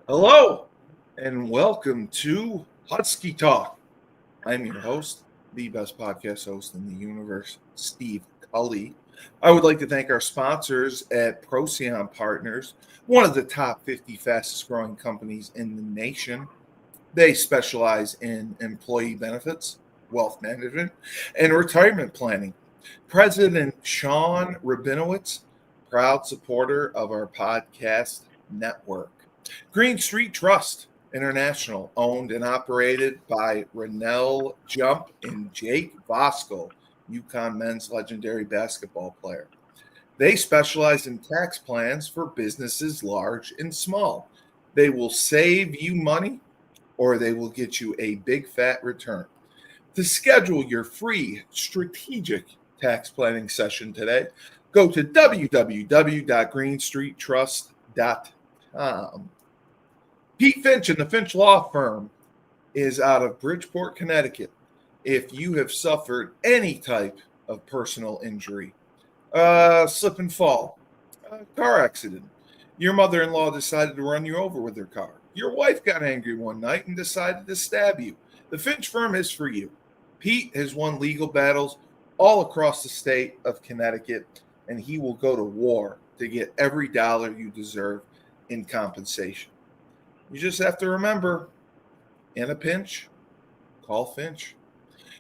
Hello, and welcome to Husky Talk. I'm your host, the best podcast host in the universe, Steve Cully. I would like to thank our sponsors at Procyon Partners, one of the top 50 fastest growing companies in the nation. They specialize in employee benefits, wealth management, and retirement planning. President Sean Rabinowitz, proud supporter of our podcast network. Green Street Trust International, owned and operated by Rennell Jump and Jake Voskel, UConn men's legendary basketball player. They specialize in tax plans for businesses large and small. They will save you money or they will get you a big fat return. To schedule your free strategic tax planning session today, go to www.greenstreettrust.com. Pete Finch and the Finch Law Firm is out of Bridgeport, Connecticut. If you have suffered any type of personal injury, slip and fall, car accident, your mother-in-law decided to run you over with her car, your wife got angry one night and decided to stab you, the Finch firm is for you. Pete has won legal battles all across the state of Connecticut, and he will go to war to get every dollar you deserve in compensation. You just have to remember, in a pinch, call Finch.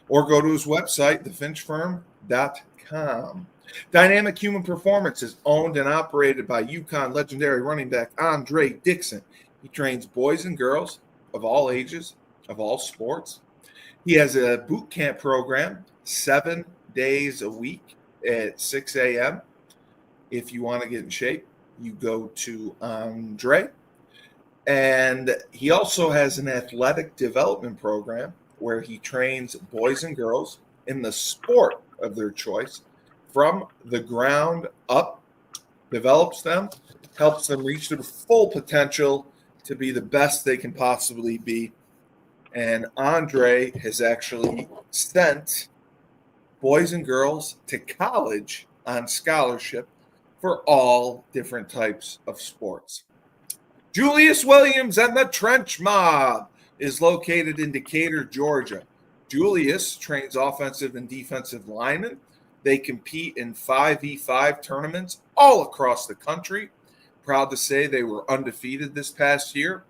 Or go to his website, thefinchfirm.com. Dynamic Human Performance is owned and operated by UConn legendary running back Andre Dixon. He trains boys and girls of all ages, of all sports. He has a boot camp program 7 days a week at 6 a.m. If you want to get in shape, you go to Andre. And he also has an athletic development program where he trains boys and girls in the sport of their choice from the ground up, develops them, helps them reach their full potential to be the best they can possibly be. And Andre has actually sent boys and girls to college on scholarship for all different types of sports. Julius Williams and the Trench Mob is located in Decatur, Georgia. Julius trains offensive and defensive linemen. They compete in 5v5 tournaments all across the country. Proud to say they were undefeated this past year.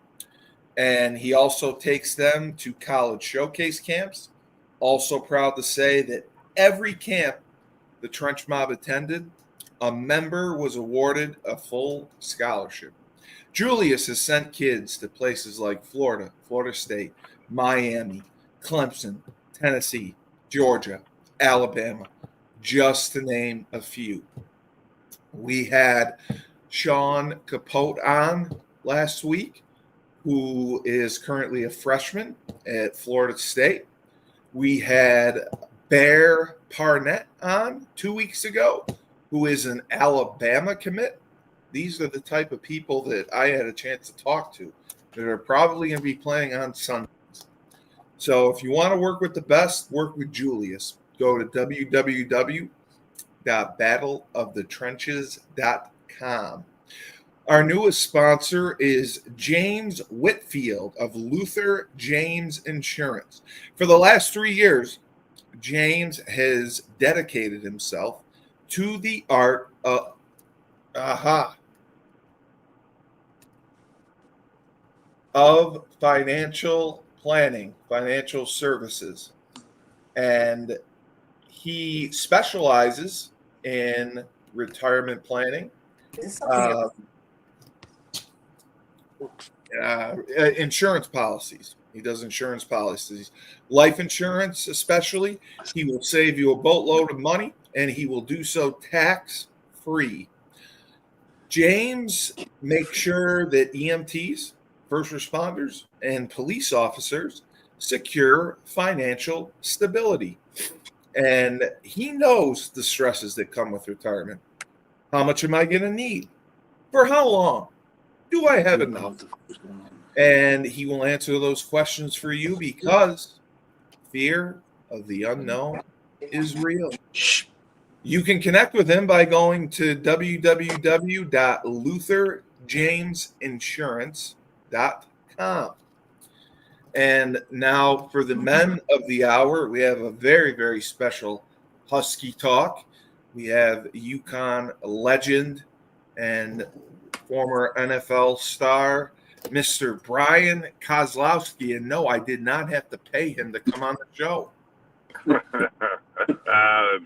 And he also takes them to college showcase camps. Also proud to say that every camp the Trench Mob attended, a member was awarded a full scholarship. Julius has sent kids to places like Florida, Florida State, Miami, Clemson, Tennessee, Georgia, Alabama, just to name a few. We had Sean Capote on last week, who is currently a freshman at Florida State. We had Bear Parnett on 2 weeks ago, who is an Alabama commit. These are the type of people that I had a chance to talk to that are probably going to be playing on Sundays. So if you want to work with the best, work with Julius. Go to www.battleofthetrenches.com. Our newest sponsor is James Whitfield of Luther James Insurance. For the last 3 years, James has dedicated himself to the art of financial planning, financial services. And he specializes in retirement planning, insurance policies. He does insurance policies, life insurance especially. He will save you a boatload of money, and he will do so tax-free. James makes sure that EMTs, first responders, and police officers secure financial stability. And he knows the stresses that come with retirement. How much am I going to need? For how long? Do I have enough? And he will answer those questions for you because fear of the unknown is real. You can connect with him by going to www.lutherjamesinsurance.com And now for the men of the hour, we have a very, very special Husky Talk. We have UConn legend and former NFL star, Mr. Brian Kozlowski. And no, I did not have to pay him to come on the show. That's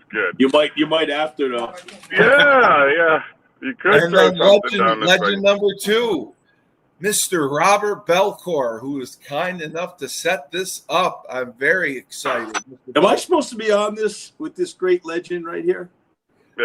good. You might after though. Yeah. You could And throw then something down this legend way. number 2, Mr. Robert Belcuore, who was kind enough to set this up. I'm very excited. Am I supposed to be on this with this great legend right here?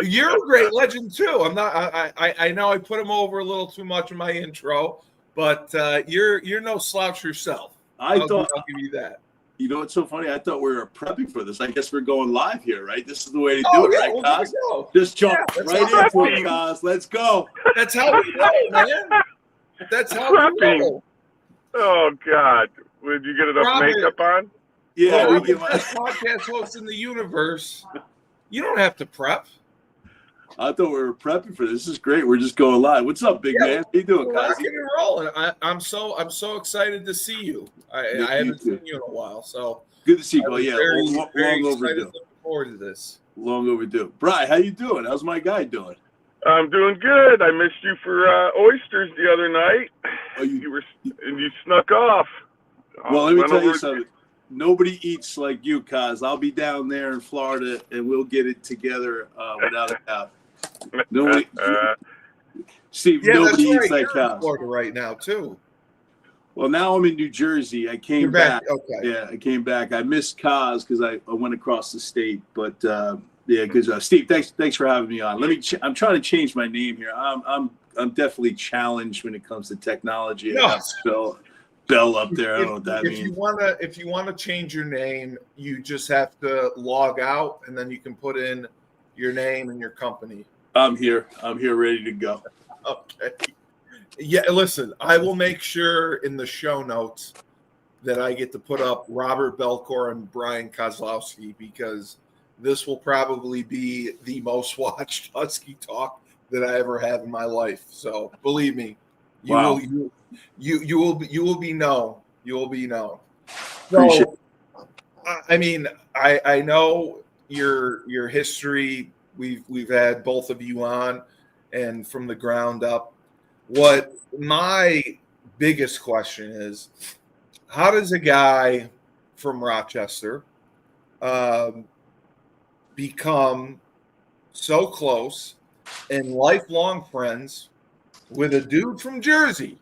You're a great legend too. I'm not. I know I put him over a little too much in my intro, but you're no slouch yourself. I'll give you that. You know what's so funny? I thought we were prepping for this. I guess we're going live here, right? This is the way to do it, right, Koz? Just jump right into it, Koz. Let's go. That's how we go, man. That's how we go. Oh God! Did you get enough makeup on? Yeah, we get my podcast host in the universe. You don't have to prep. I thought we were prepping for this. This is great. We're just going live. What's up, big man? How you doing, Koz? Rocking and rolling. I'm so excited to see you. I haven't seen you in a while, so good to see you. Yeah, very long overdue. Looking forward to this. Long overdue. Brian, how you doing? How's my guy doing? I'm doing good. I missed you for oysters the other night. Oh, you snuck off. Well, let me tell you something. Nobody eats like you, Koz. I'll be down there in Florida, and we'll get it together without a doubt. Nobody, Steve. Nobody eats like Koz. Florida right now too. Well, now I'm in New Jersey. I came back. Okay. Yeah, I came back. I missed Koz because I went across the state, but because Steve, thanks for having me on. I'm trying to change my name here. I'm definitely challenged when it comes to technology. No. I have to spell Bell up there. I don't know what that means. If you wanna change your name, you just have to log out, and then you can put in your name and your company. I'm here ready to go. Okay. Yeah, listen, I will make sure in the show notes that I get to put up Robert Belcuore and Brian Kozlowski, because this will probably be the most watched Husky Talk that I ever have in my life. So believe me, you will be known. You will be known. So, I mean, I know your history. We've had both of you on, and from the ground up. What my biggest question is, how does a guy from Rochester become so close and lifelong friends with a dude from Jersey?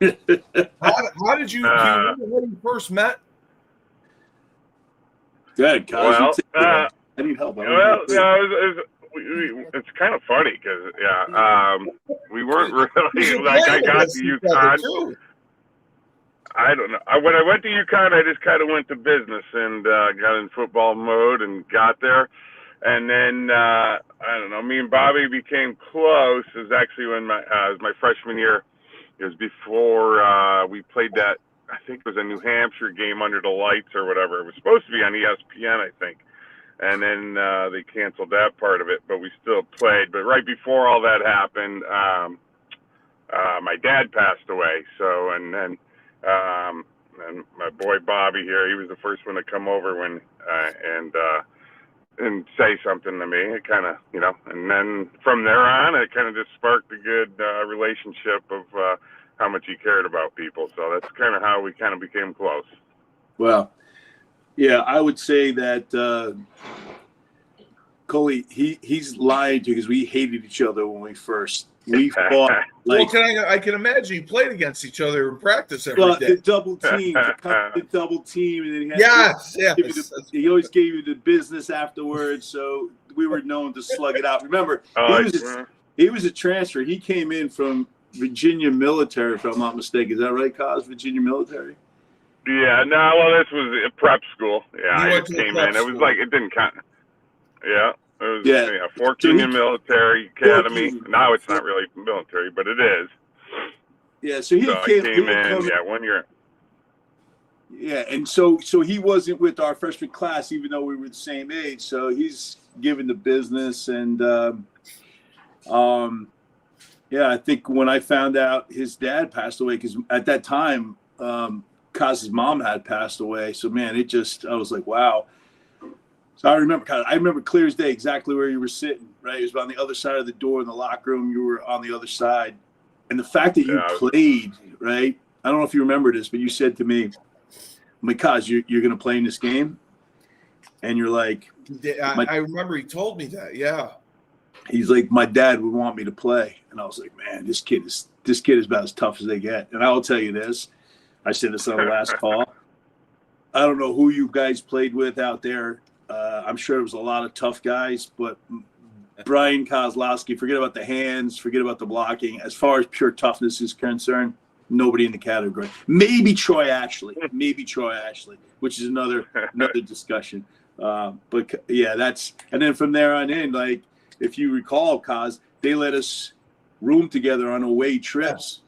How did you remember when you first met? Good, Koz. I need help. It's kind of funny because we weren't really like I got to UConn. I don't know. When I went to UConn, I just kind of went to business and got in football mode and got there. And then I don't know. Me and Bobby became close. It was actually when it was my freshman year. It was before we played that. I think it was a New Hampshire game under the lights or whatever. It was supposed to be on ESPN, I think. And then they canceled that part of it, but we still played. But right before all that happened, my dad passed away. So, and then and my boy Bobby here, he was the first one to come over when and say something to me. It kind of, and then from there on, it kind of just sparked a good relationship of how much he cared about people. So that's kind of how we kind of became close. Well. Yeah, I would say that Cully, he's lying to you because we hated each other when we fought. Well, I can imagine you played against each other in practice every day. The double team, and then yes. He always gave you the business afterwards, so we were known to slug it out. Remember, he was a transfer. He came in from Virginia military, if I'm not mistaken. Is that right, Koz? Virginia military. Yeah, no, well, this was a prep school. Yeah, I just came in. It was like, it didn't count. Yeah, it was 14 military academy. 14. Now it's not really military, but it is. Yeah, so he came in, 1 year. Yeah, and so he wasn't with our freshman class, even though we were the same age. So he's given the business, and Yeah, I think when I found out his dad passed away, because at that time, Koz's mom had passed away. So, man, I was like, wow. So I remember clear as day exactly where you were sitting, right? It was on the other side of the door in the locker room. You were on the other side. And the fact that you played, right? I don't know if you remember this, but you said to me, I'm like, Koz, you're going to play in this game? And you're like. I remember he told me that, yeah. He's like, my dad would want me to play. And I was like, man, this kid is about as tough as they get. And I will tell you this. I said this on the last call. I don't know who you guys played with out there. I'm sure it was a lot of tough guys, but Brian Kozlowski, forget about the hands, forget about the blocking. As far as pure toughness is concerned, nobody in the category. Maybe Troy Ashley, which is another discussion. But yeah, and then from there on in, like, if you recall, Koz, they let us room together on away trips.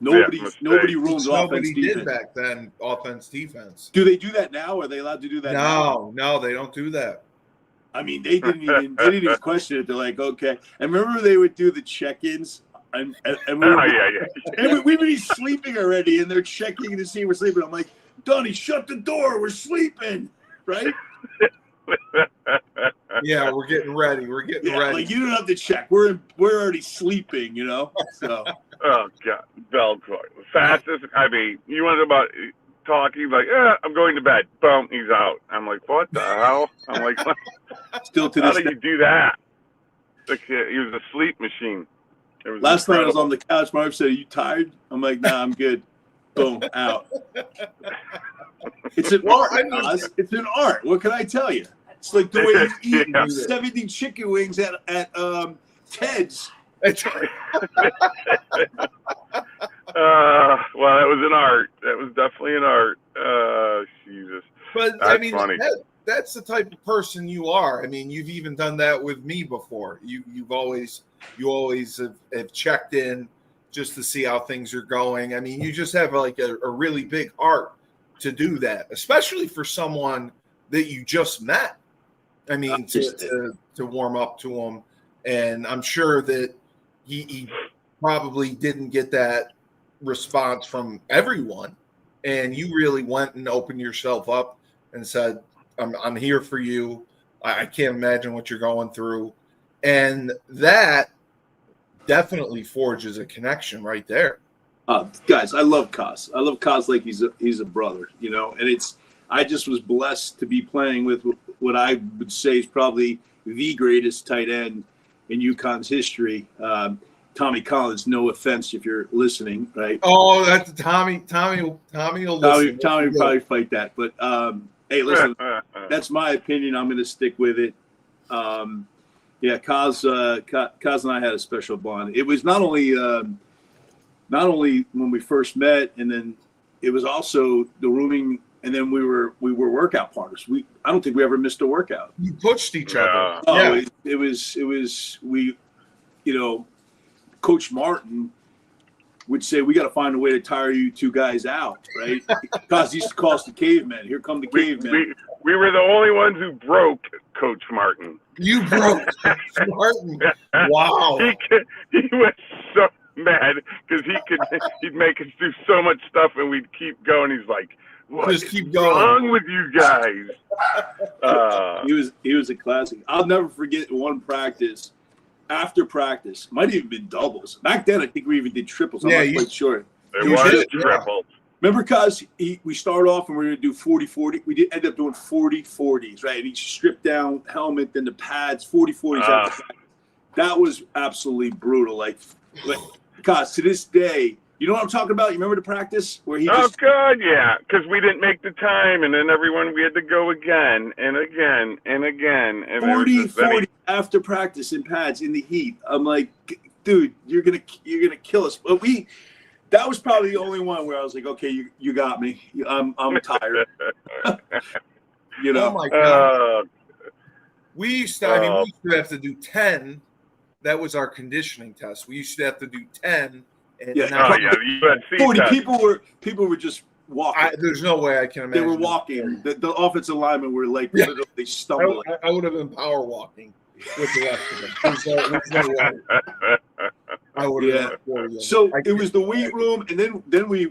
Nobody rooms offense defense. Did back then offense defense. Do they do that now? Are they allowed to do that now? No, they don't do that. I mean, they didn't even question it. They're like, okay. And remember they would do the check-ins, and we would be sleeping already, and they're checking to see we're sleeping. I'm like, Donnie, shut the door. We're sleeping, right? Yeah, we're getting ready. Ready. Like, you don't have to check. We're already sleeping, you know. So. Oh God, Belcuore, fastest. I mean, you want about talking like, I'm going to bed. Boom, he's out. I'm like, what the hell? I'm like, still to how this do you do that? Like, he was a sleep machine. Last night I was on the couch. My wife said, "Are you tired?" I'm like, "Nah, I'm good." Boom, out. It's an art, Koz. It's an art. What can I tell you? It's like the way you eat 70 chicken wings at Ted's. That's right. Well, that was an art. That was definitely an art. Jesus. But that's I mean, funny. That's the type of person you are. I mean, you've even done that with me before. You always have checked in just to see how things are going. I mean, you just have like a really big heart to do that, especially for someone that you just met. I mean, to warm up to him, and I'm sure that he probably didn't get that response from everyone, and you really went and opened yourself up and said, I'm here for you. I can't imagine what you're going through. And that definitely forges a connection right there. Guys, I love Koz. I love Koz like he's a brother, you know, and I just was blessed to be playing with what I would say is probably the greatest tight end in UConn's history. Tommy Collins, no offense if you're listening, right? Oh, that's Tommy. Tommy will listen. Tommy will probably fight that. But, hey, listen, that's my opinion. I'm going to stick with it. Yeah, Koz and I had a special bond. It was not only when we first met, and then it was also the rooming, and then we were workout partners. I don't think we ever missed a workout. You pushed each other. Oh, yeah. It was we, you know, Coach Martin would say, we got to find a way to tire you two guys out, right? Because he used to call us the cavemen. Here come the cavemen. We were the only ones who broke Coach Martin. You broke Coach Martin. Wow. He was so mad because he'd make us do so much stuff and we'd keep going. He's like, what's wrong with you guys? He was a classic. I'll never forget one practice. After practice, might have even been doubles. Back then, I think we even did triples. I'm not quite sure. There was triples. Remember, Koz, we started off and we were going to do 40-40. We did end up doing 40-40s, right? And each stripped down helmet, then the pads, 40-40s. That was absolutely brutal. Like, Koz, to this day, you know what I'm talking about? You remember the practice where he God, yeah, because we didn't make the time, and then we had to go again and again and again. And 40 after practice in pads in the heat. I'm like, dude, you're gonna kill us. But that was probably the only one where I was like, okay, you got me. I'm tired. You know. Oh my God. We used to have to do 10. That was our conditioning test. We used to have to do 10. And you had 40 people were just walking. There's no way I can imagine. They were walking. The offensive linemen were like literally stumbling. I would have been power walking. with the rest of them. There's no way. I would have. So it was the weight room, and then we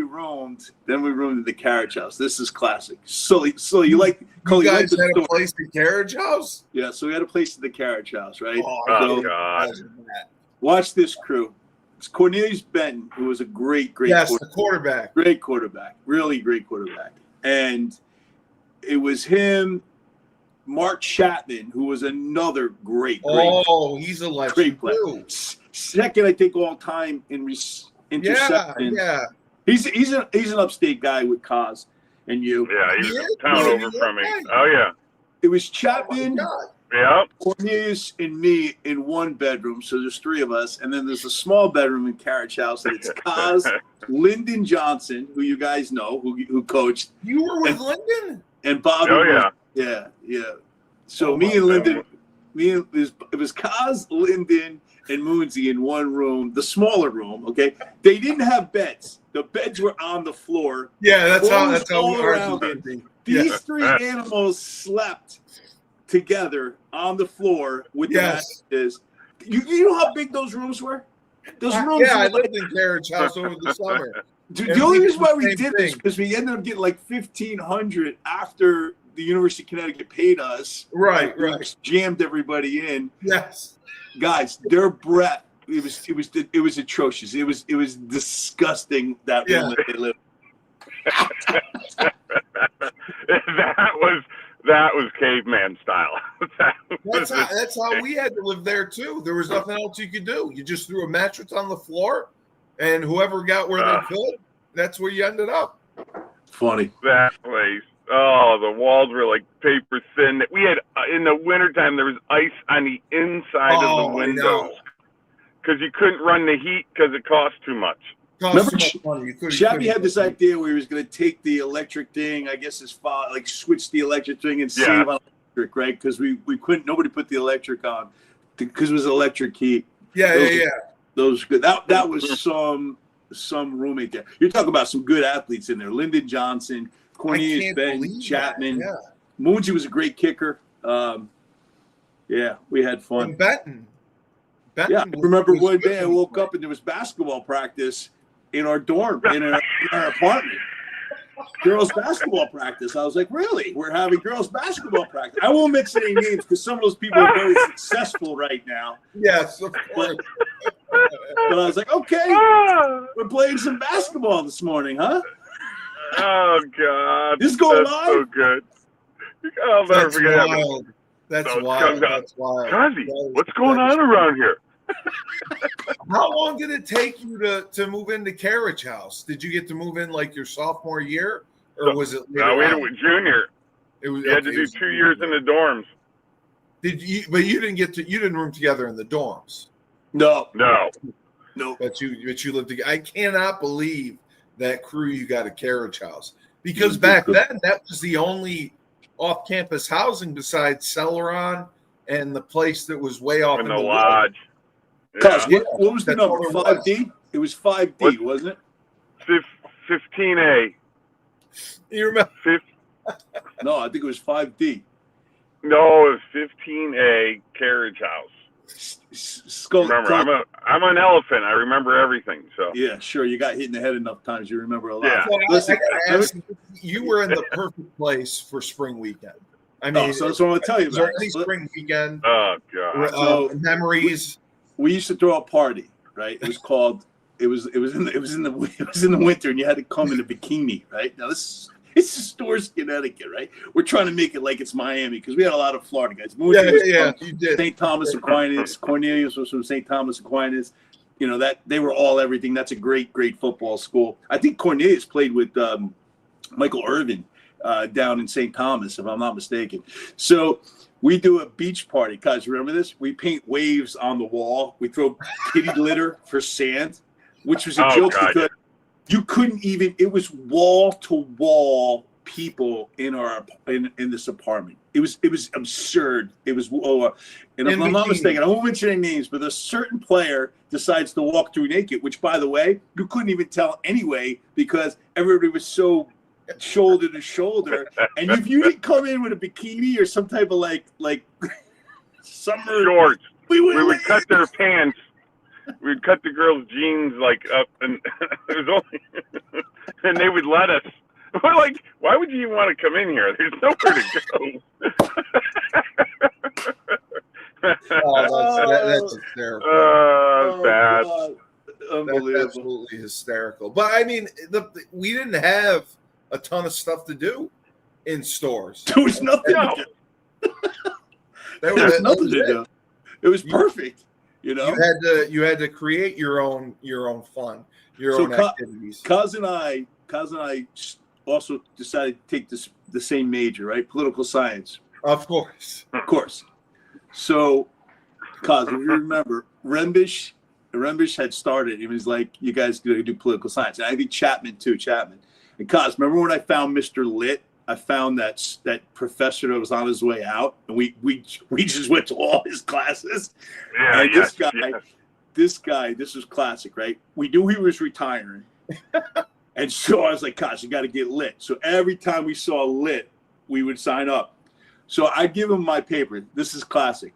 roamed to the carriage house. This is classic. So you like Cully? You guys had a place at the carriage house? Yeah. So we had a place at the carriage house, right? Oh God! Watch this crew. It's Cornelius Benton, who was a great quarterback. Great quarterback. Really great quarterback. And it was him, Mark Chapman, who was another great he's a legend too. Second, I think, all time in interception. Yeah. He's an upstate guy with Koz and you. Yeah, he was a town over from me. Oh yeah. It was Chapman. Yep. Cornelius and me in one bedroom, so there's three of us, and then there's a small bedroom in Carriage House, and it's Koz, Lyndon Johnson, who you guys know, who coached. You were with Lyndon? And Bob. Oh, yeah. So me and Lyndon, it was Koz, Lyndon, and Moonsey in one room, the smaller room, okay? They didn't have beds. The beds were on the floor. Yeah, that's how we around it. These three animals slept together on the floor with the mattresses. You know how big those rooms were? Those rooms. Yeah, I lived in Carriage House over the summer. The only reason why we did this because we ended up getting like $1,500 after the University of Connecticut paid us. Right. Jammed everybody in. Yes, guys, their breath. It was atrocious. It was disgusting that room that they lived. That was caveman style. That's how we had to live there too. There was nothing else you could do. You just threw a mattress on the floor, and whoever got where they could, that's where you ended up. Funny. That place. Oh, the walls were like paper thin. We had in the wintertime there was ice on the inside of the windows because you couldn't run the heat because it cost too much. Remember, Shabby had this idea where he was going to take the electric thing, I guess his father, like switch the electric thing and save on electric, right? Because we couldn't, nobody put the electric on because it was electric heat. Those good. That was some roommate there. You're talking about some good athletes in there. Lyndon Johnson, Cornelius Benton, Chapman. Yeah. Moonsey was a great kicker. We had fun. And Benton. I remember one day I woke up and there was basketball practice in our dorm, in our apartment. Girls basketball practice. I was like, really? We're having girls basketball practice. I won't mention any names because some of those people are very successful right now. Yes, of course. But I was like, okay, we're playing some basketball this morning, huh? Oh, God. This is going That's on? so good. I'll never forget wild. That's wild. That's wild. Kazi, what's going on around here? How long did it take you to move into Carriage House? Did you get to move in like your sophomore year, or was it? No, we had it with junior. You had to do 2 years in the dorms. Did you? But you didn't get to. You didn't room together in the dorms. No. But you lived together. I cannot believe that crew you got a Carriage House because back then that was the only off-campus housing besides Celeron and the place that was way off in the lodge. Yeah. What was the number? 5D? It was 5D, wasn't it? 15A. You remember? No, I think it was 5D. No, it was 15A Carriage House. Remember, I'm an elephant. I remember everything. So yeah, sure. You got hit in the head enough times. You remember a lot. Yeah. Well, listen, I gotta ask you were in the perfect place for spring weekend. I mean, so that's what I'm tell you about. Any spring weekend? Oh God! Memories. We used to throw a party, right? It was called. It was in the winter, and you had to come in a bikini, right? Now it's Storrs, Connecticut, right? We're trying to make it like it's Miami because we had a lot of Florida guys. Yeah, you did. St. Thomas Aquinas. Cornelius was from St. Thomas Aquinas. You know that they were all everything. That's a great football school. I think Cornelius played with Michael Irvin down in St. Thomas, if I'm not mistaken. So we do a beach party. Guys, remember this? We paint waves on the wall. We throw kitty litter for sand, which was a joke because you couldn't even. It was wall to wall people in this apartment. It was absurd. It was and if I'm not mistaken, I won't mention any names, but a certain player decides to walk through naked, which by the way, you couldn't even tell anyway because everybody was so shoulder to shoulder. And if you didn't come in with a bikini or some type of like Summer shorts. We would cut their pants. We'd cut the girls' jeans like up, and it was only, and they would let us. We're like, why would you even want to come in here? There's nowhere to go. That's hysterical. Bad. God. Unbelievable. That's absolutely hysterical. But I mean, we didn't have a ton of stuff to do in stores. There was nothing to do. There was nothing to do. It was perfect. You know, you had to create your own fun, your own activities. Koz and I also decided to take the same major, right? Political science. Of course. So, Koz, if you remember, Reminisce had started. He was like, "You guys do political science," and I think Chapman too. And Koz, remember when I found Mr. Lit? I found that professor that was on his way out, and we just went to all his classes. Yeah, and this guy, this was classic, right? We knew he was retiring, and so I was like, "Gosh, you got to get lit." So every time we saw lit, we would sign up. So I give him my paper. This is classic.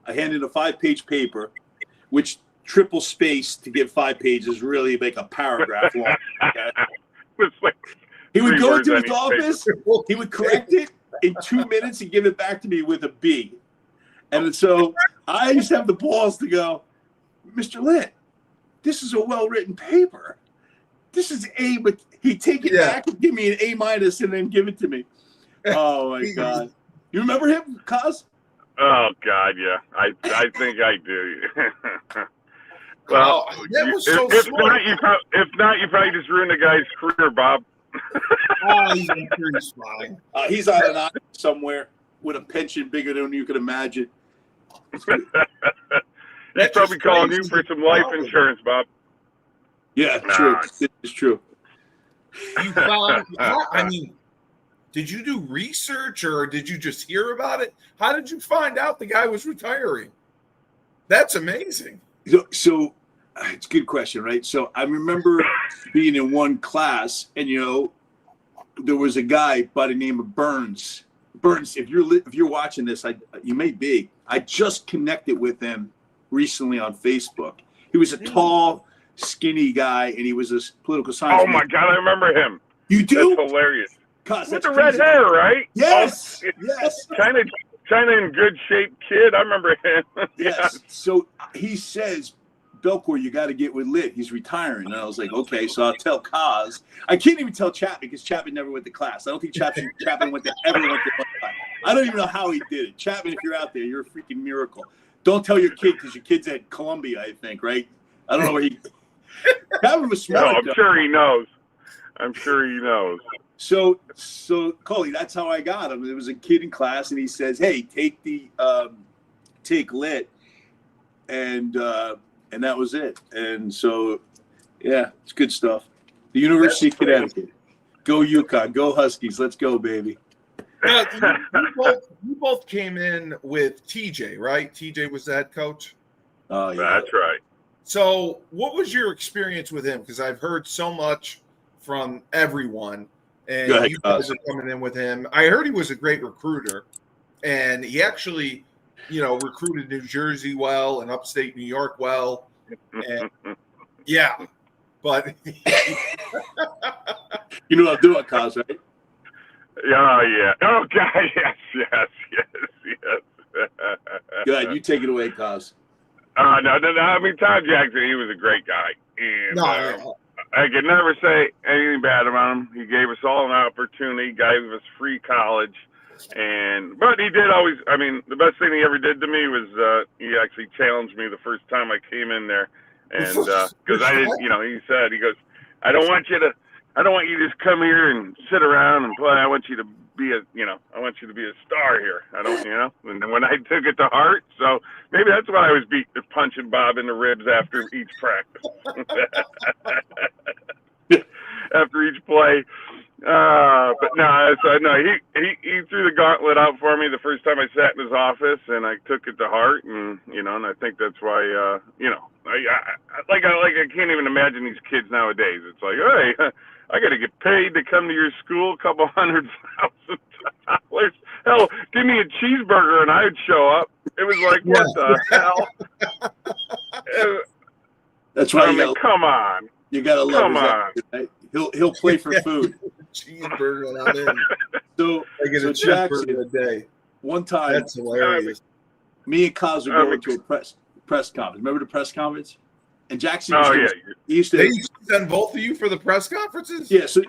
I handed a 5-page paper, which triple space to give 5 pages really make a paragraph long. Okay? It's like he would go into his office, he would correct it in 2 minutes and give it back to me with a B. And so I used to have the balls to go, "Mr. Lit, this is a well-written paper. This is A," but he'd take it back and give me an A- and then give it to me. Oh, my God. You remember him, Koz? Oh, God, yeah. I think I do. Well, that was so if smart. not, you probably just ruined the guy's career, Bob. He's fine. He's on an island somewhere with a pension bigger than you could imagine. He's probably calling you for some life insurance, Bob. Yeah, true. It's true. You found, I mean, did you do research or did you just hear about it? How did you find out the guy was retiring? That's amazing. So it's a good question, right? So I remember being in one class, and there was a guy by the name of Burns. Burns, if you're watching this, you may be. I just connected with him recently on Facebook. He was a tall, skinny guy, and he was a political science. Oh my God, I remember him. You do? That's hilarious. Gosh, with the red hair, right? Yes. Yes. Kind of in good shape kid. I remember him. Yes. So he says, "Belcuore, you got to get with Lit. He's retiring." And I was like, okay. So I'll tell Koz. I can't even tell Chapman because Chapman never went to class. I don't think Chapman ever went to class. I don't even know how he did it. Chapman, if you're out there, you're a freaking miracle. Don't tell your kid because your kid's at Columbia, I think, right? I don't know where he. Chapman was smart. No, I'm sure he knows. So Cully, that's how I got him. There was a kid in class, and he says, "Hey, take Lit," and that was it. And so, yeah, it's good stuff. The University of Connecticut, go UConn, go Huskies, let's go, baby. You both came in with TJ, right? TJ was the head coach. Oh, yeah, that's right. So, what was your experience with him? Because I've heard so much from everyone. And you guys are coming in with him. I heard he was a great recruiter, and he actually, recruited New Jersey well and upstate New York well. And yeah, but you know what I'm doing, Koz, right? Yeah. Oh God, yes. Go ahead, you take it away, Koz. No. I mean, Tom Jackson, he was a great guy, and I could never say anything bad about him. He gave us all an opportunity, gave us free college, but he did always. I mean, the best thing he ever did to me was he actually challenged me the first time I came in there, and because I didn't, he said, he goes, I don't want you to just come here and sit around and play. I want you to be a star here. I don't, and when I took it to heart, so maybe that's why I was punching Bob in the ribs after each practice, after each play. But no, he threw the gauntlet out for me the first time I sat in his office, and I took it to heart, and and I think that's why, I can't even imagine these kids nowadays. It's like, hey, I got to get paid to come to your school, $200,000. Hell, give me a cheeseburger and I would show up. It was like, what the hell? That's right. Come on. You gotta love his attitude, right? He'll play for food. Cheeseburger on in. So Jackson, a day. One time, that's hilarious. Me and Koz were going to a press conference. Remember the press conference? And Jackson. He used to send both of you for the press conferences. Yeah. So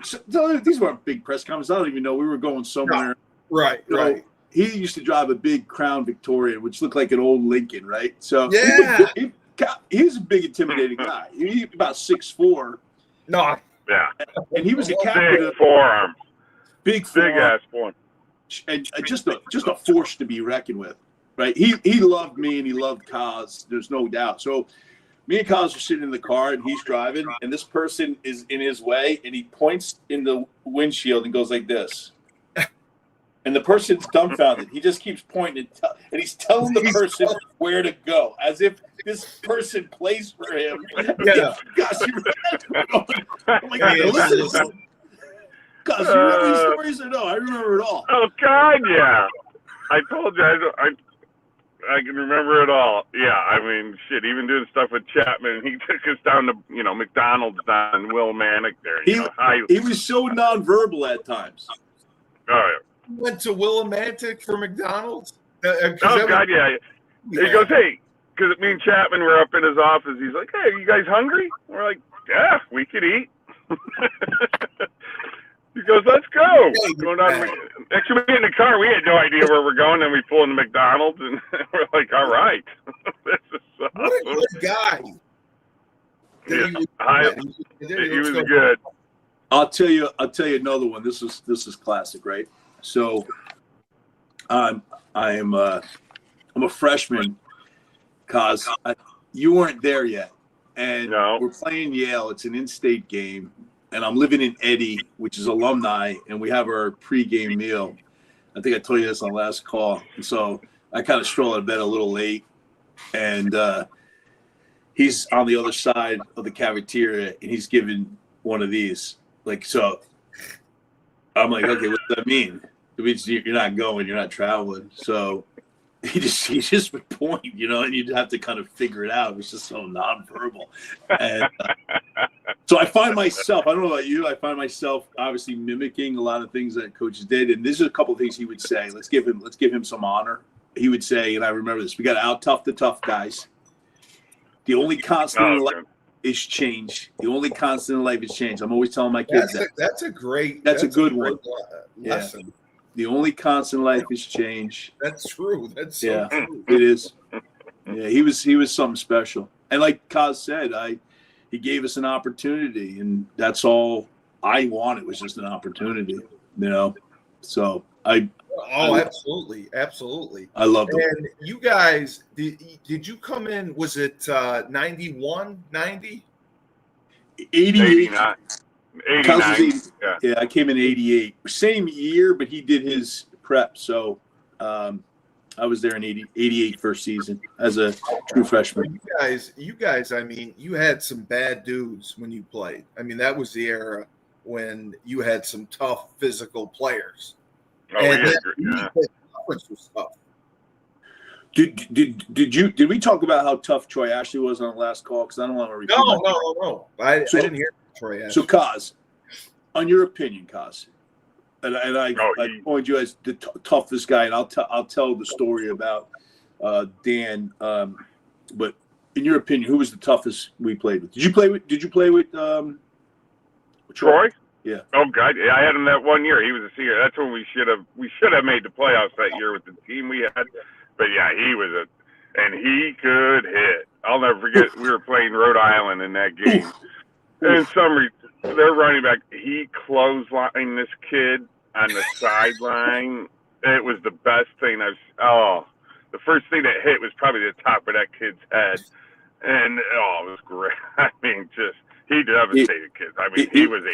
these weren't big press conferences. I don't even know. We were going somewhere. No. Right. Right. He used to drive a big Crown Victoria, which looked like an old Lincoln, right? So he was a big, intimidating guy. He about 6'4". No. Yeah. And he was a captain. Big forearm. Big ass forearm. And just a force to be reckoned with, right? He loved me and he loved Koz. There's no doubt. So me and Koz are sitting in the car and he's driving, and this person is in his way, and he points in the windshield and goes like this. And the person's dumbfounded. He just keeps pointing, and he's telling the person where to go, as if this person plays for him. Yeah. Gosh, oh my God, listen to this. Gosh, you remember these stories or no? I remember it all. Oh, God, yeah. I told you, I can remember it all. Yeah, I mean, shit, even doing stuff with Chapman. He took us down to, McDonald's down in Willimantic there. He was so nonverbal at times. Oh, yeah. Went to Willimantic for McDonald's? God, yeah. He goes, hey, because me and Chapman were up in his office. He's like, hey, you guys hungry? We're like, yeah, we could eat. He goes, let's go. Actually, we in the car. We had no idea where we're going. Then we pull into McDonald's, and we're like, all right. This is awesome. What a good guy. He was good. I'll tell you another one. This is classic, right? So, I'm a freshman, Koz. You weren't there yet, and we're playing Yale. It's an in-state game, and I'm living in Eddy, which is alumni, and we have our pregame meal. I think I told you this on the last call. And so I kind of stroll out of bed a little late, and he's on the other side of the cafeteria, and he's giving one of these. Like, so I'm like, okay, what does that mean? It means you're not going, you're not traveling. So he just would point, and you'd have to kind of figure it out. It was just so nonverbal. And so I find myself, I don't know about you, I find myself obviously mimicking a lot of things that coaches did. And this is a couple of things he would say. Let's give him some honor. He would say, and I remember this, we got to out-tough the tough guys. The only constant in life is change. The only constant in life is change. I'm always telling my kids that's a good one. Lesson. Yeah. The only constant in life is change. That's true. That's so true. It is. Yeah, he was something special. And like Koz said, he gave us an opportunity, and that's all I wanted was just an opportunity. So absolutely. I loved it. And you guys, did you come in? Was it 91, 90? 88. 89. Yeah, I came in 88. Same year, but he did his prep. So I was there in 88 first season as a true freshman. You guys, I mean, you had some bad dudes when you played. I mean, that was the era when you had some tough physical players. Oh, and was tough. Did we talk about how tough Troy Ashley was on the last call? Because I don't want to repeat. No. I didn't hear Troy Ashley. So, Koz, on your opinion, Koz, and I point you as the toughest guy, and I'll tell the story about Dan. But in your opinion, who was the toughest we played with? Did you play with Troy? Yeah. Oh God, yeah, I had him that one year. He was a senior. That's when we should have made the playoffs that year with the team we had. But yeah, he was and he could hit. I'll never forget. We were playing Rhode Island in that game, and their running back, he clotheslined this kid on the sideline. It was the best thing the first thing that hit was probably the top of that kid's head, and it was great. I mean, he devastated kids. I mean, he was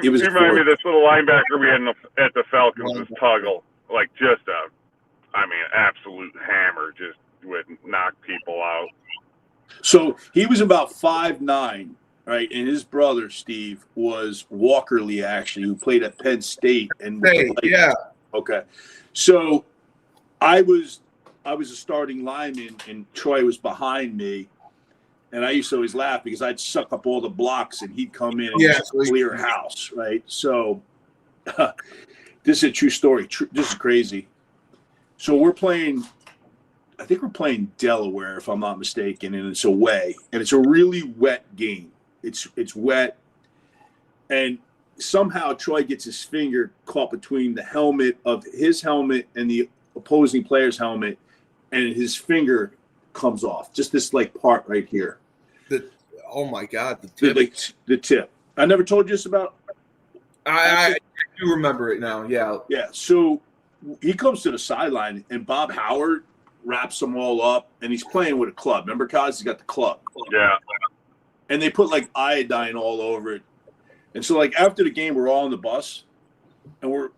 He reminded me of this little linebacker we had at the Falcons, was Tuggle. Like absolute hammer, just would knock people out. So he was about 5'9", right? And his brother, Steve, was Walkerly, actually, who played at Penn State. Okay. So I was I was a starting lineman and Troy was behind me. And I used to always laugh because I'd suck up all the blocks and he'd come in and just clear house, right? So this is a true story. This is crazy. So we're playing, I think we're playing Delaware, if I'm not mistaken, and it's away. And it's a really wet game. It's wet. And somehow Troy gets his finger caught between the helmet of his helmet and the opposing player's helmet, and his finger comes off. Just this like part right here. Oh my God, the tip. The tip. I never told you this about. I do remember it now. Yeah. Yeah. So he comes to the sideline, and Bob Howard wraps them all up, and he's playing with a club. Remember, Koz? He's got the club. Yeah. And they put like iodine all over it. And so like after the game, we're all on the bus, and we're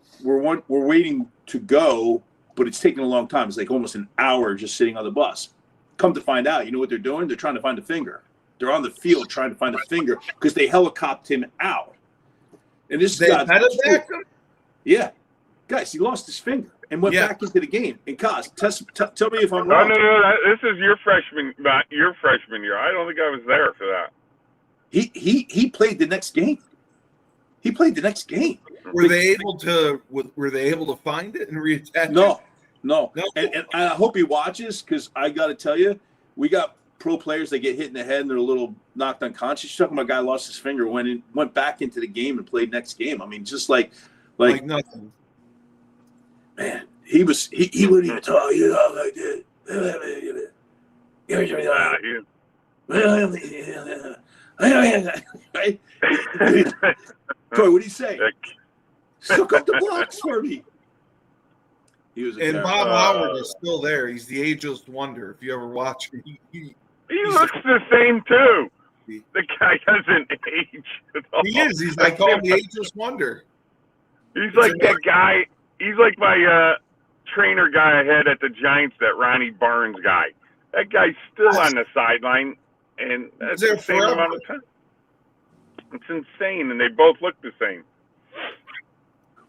waiting to go, but it's taking a long time. It's like almost an hour just sitting on the bus. Come to find out, you know what they're doing? They're trying to find a finger. They're on the field trying to find a finger because they helicoptered him out. And this guy, yeah, guys, he lost his finger and went back into the game. And Koz, tell me if I'm wrong. No. This is your freshman year. I don't think I was there for that. He played the next game. He played the next game. Were they able to find it and reattach it? No. And I hope he watches because I got to tell you, we got pro players that get hit in the head and they're a little knocked unconscious. You're talking about a guy lost his finger, went back into the game and played next game. I mean, just like nothing. Man, he wouldn't even talk, like this. Right? Troy, what do you say? Suck up the blocks for me. He was Bob Howard is still there. He's the ageless wonder. If you ever watch him, he looks the same too. The guy doesn't age at all. He is. He's like called the ageless wonder. He's like that guy. He's like my trainer guy I had at the Giants, that Ronnie Barnes guy. That guy's still on the sideline, and that's the same amount of time. It's insane, and they both look the same.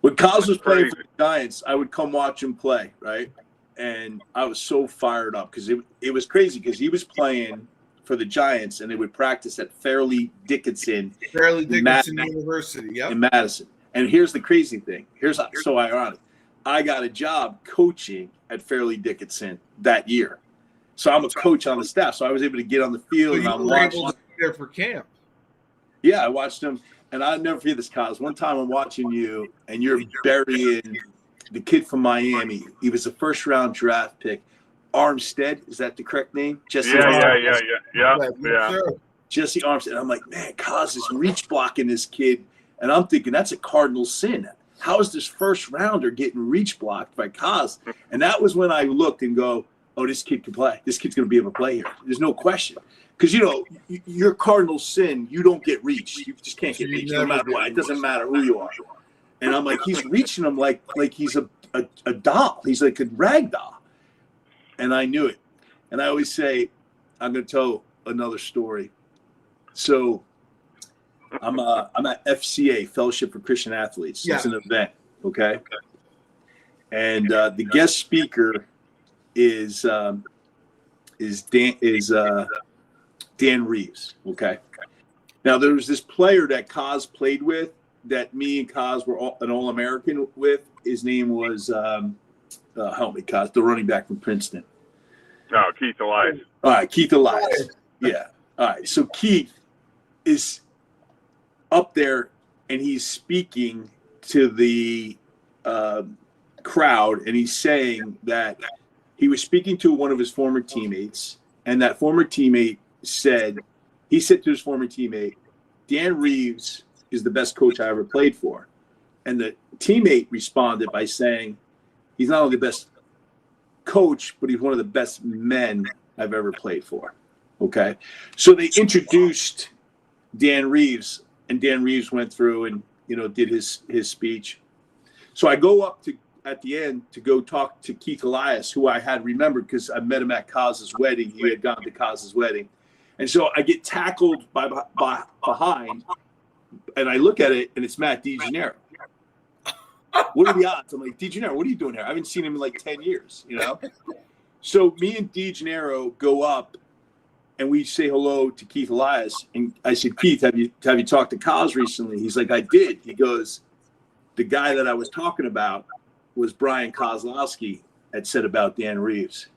When Koz was playing for the Giants, I would come watch him play, right? And I was so fired up because it was crazy because he was playing for the Giants, and they would practice at Fairleigh Dickinson University, in Madison. And here's the crazy thing. Here's so ironic. I got a job coaching at Fairleigh Dickinson that year. So I'm a coach on the staff. So I was able to get on the field. So you were able to be there for camp. Yeah, I watched him. And I'll never forget this, Koz. One time I'm watching you, and you're burying the kid from Miami. He was a first-round draft pick. Armstead, is that the correct name? Jesse Yeah. Jesse Armstead. And I'm like, man, Koz is reach blocking this kid. And I'm thinking, that's a cardinal sin. How is this first-rounder getting reach blocked by Koz? And that was when I looked and go, oh, this kid can play. This kid's going to be able to play here. There's no question. Because, your cardinal sin, you don't get reached. You just can't get reached no matter what. It doesn't matter who you are. And I'm like, he's reaching him like he's a doll. He's like a rag doll. And I knew it. And I always say, I'm going to tell another story. So I'm at FCA, Fellowship for Christian Athletes. It's an event, okay? And the guest speaker is Dan Reeves, okay? Now, there was this player that Koz played with that me and Koz were an All-American with. His name was, help me, Koz, the running back from Princeton. Oh, Keith Elias. All right, Keith Elias. Yeah. All right, so Keith is up there, and he's speaking to the crowd, and he's saying that he was speaking to one of his former teammates, and that former teammate said to his former teammate, Dan Reeves is the best coach I ever played for. And the teammate responded by saying, he's not only the best coach, but he's one of the best men I've ever played for. Okay. So they introduced Dan Reeves, and Dan Reeves went through and, did his speech. So I go up at the end to go talk to Keith Elias, who I had remembered because I met him at Koz's wedding. He had gone to Koz's wedding. And so I get tackled by behind, and I look at it, and it's Matt DeGennaro. What are the odds? I'm like, DeGennaro, what are you doing here? I haven't seen him in like 10 years, So me and DeGennaro go up and we say hello to Keith Elias. And I said, Keith, have you talked to Koz recently? He's like, I did. He goes, the guy that I was talking about was Brian Kozlowski had said about Dan Reeves.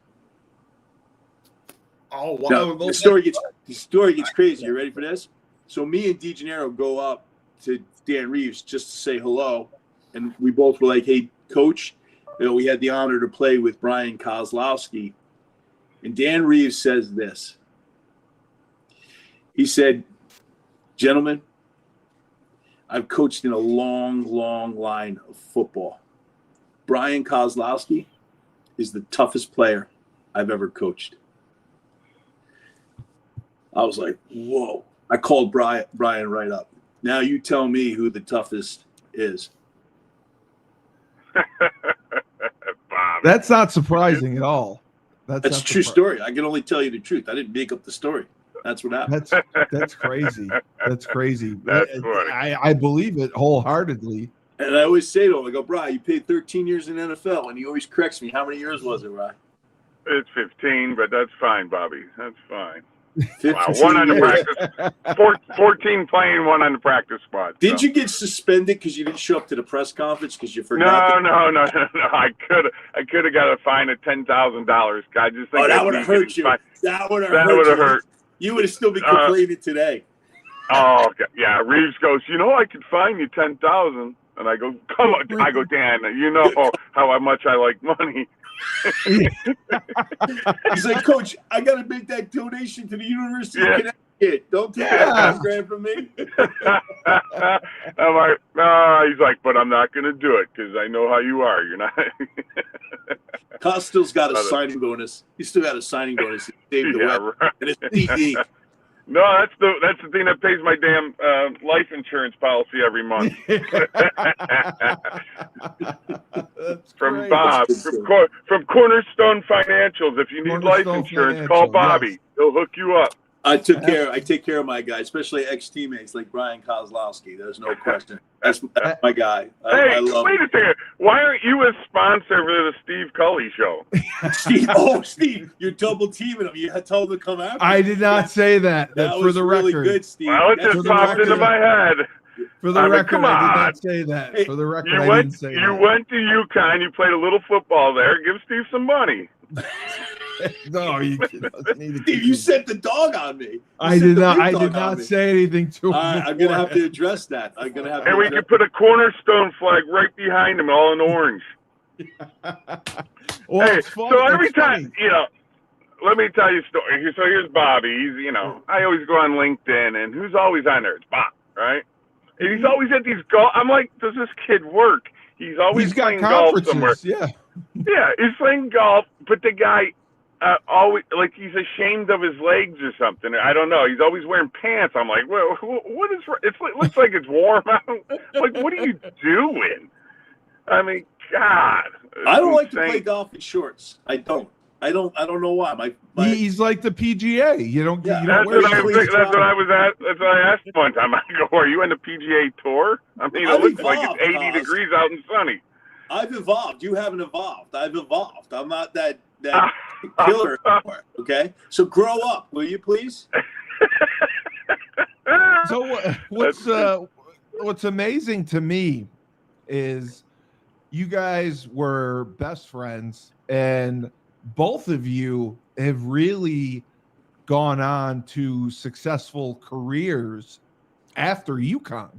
Oh, wow. Now, the story gets crazy. You ready for this? So me and DeGennaro go up to Dan Reeves just to say hello. And we both were like, hey, coach, we had the honor to play with Brian Kozlowski. And Dan Reeves says this. He said, gentlemen, I've coached in a long, long line of football. Brian Kozlowski is the toughest player I've ever coached. I was like, whoa. I called Brian right up. Now you tell me who the toughest is. That's not surprising at all. That's a true story. I can only tell you the truth. I didn't make up the story. That's what happened. That's crazy. That's crazy. That's funny. I believe it wholeheartedly. And I always say to him, I go, Brian, you played 13 years in NFL. And he always corrects me. How many years was it, Brian? It's 15, but that's fine, Bobby. That's fine. 15 Wow, one on the practice, 14 playing, one on the practice squad. Did you get suspended because you didn't show up to the press conference because you forgot? No. I could have got a fine of $10,000. I just think that would have hurt you. That would have hurt. You would have still been complaining today. Oh, okay. Yeah. Reeves goes, I could fine you $10,000, and I go, come on. I go, Dan, you know how much I like money. He's like, Coach, I got to make that donation to the University of Connecticut. Don't take that $5,000 from me. I'm like, no. He's like, but I'm not going to do it because I know how you are. You're not. Koz still's got a signing bonus. He still got a signing bonus. He saved the web. Right. And it's PD. No, that's the thing that pays my damn life insurance policy every month. From great. Bob, from Cornerstone Financials. If you need life insurance, call Bobby. Yes. He'll hook you up. I take care of my guys, especially ex-teammates like Brian Kozlowski. There's no question. That's my guy. I love wait a second. Why aren't you a sponsor for the Steve Cully show? Steve, you're double teaming him. You told him to come after. I did not say that. That for was the really record. good, Steve. Well, it just popped into my head. For the record, come I did on. not say that. Hey, for the record, You I went didn't say to UConn. You played a little football there. Give Steve some money. that. No, you Steve, you sent the dog on me. I did not say anything to him. I'm going to have to address that. I'm going to have to. And we could put a Cornerstone flag right behind him, all in orange. Well, Hey, it's fun. so every It's time, funny. let me tell you a story. So here's Bobby. He's, I always go on LinkedIn, and who's always on there? It's Bob, right? And he's always at these golf. I'm like, does this kid work? He's always playing golf somewhere. Yeah. Yeah, he's playing golf, but the guy always, like, he's ashamed of his legs or something. I don't know. He's always wearing pants. I'm like, well, what is? It looks like it's warm out. Like, what are you doing? I mean, God. I don't like to play golf in shorts. I don't know why. He's like the PGA. You don't wear That's what I was at. That's what I asked one time. I go, "Are you on the PGA tour?" I mean, it looks like it's 80 degrees out and sunny. I've evolved. You haven't evolved. I've evolved. I'm not that killer anymore. Okay, so grow up, will you please? So what's amazing to me is you guys were best friends, and both of you have really gone on to successful careers after UConn.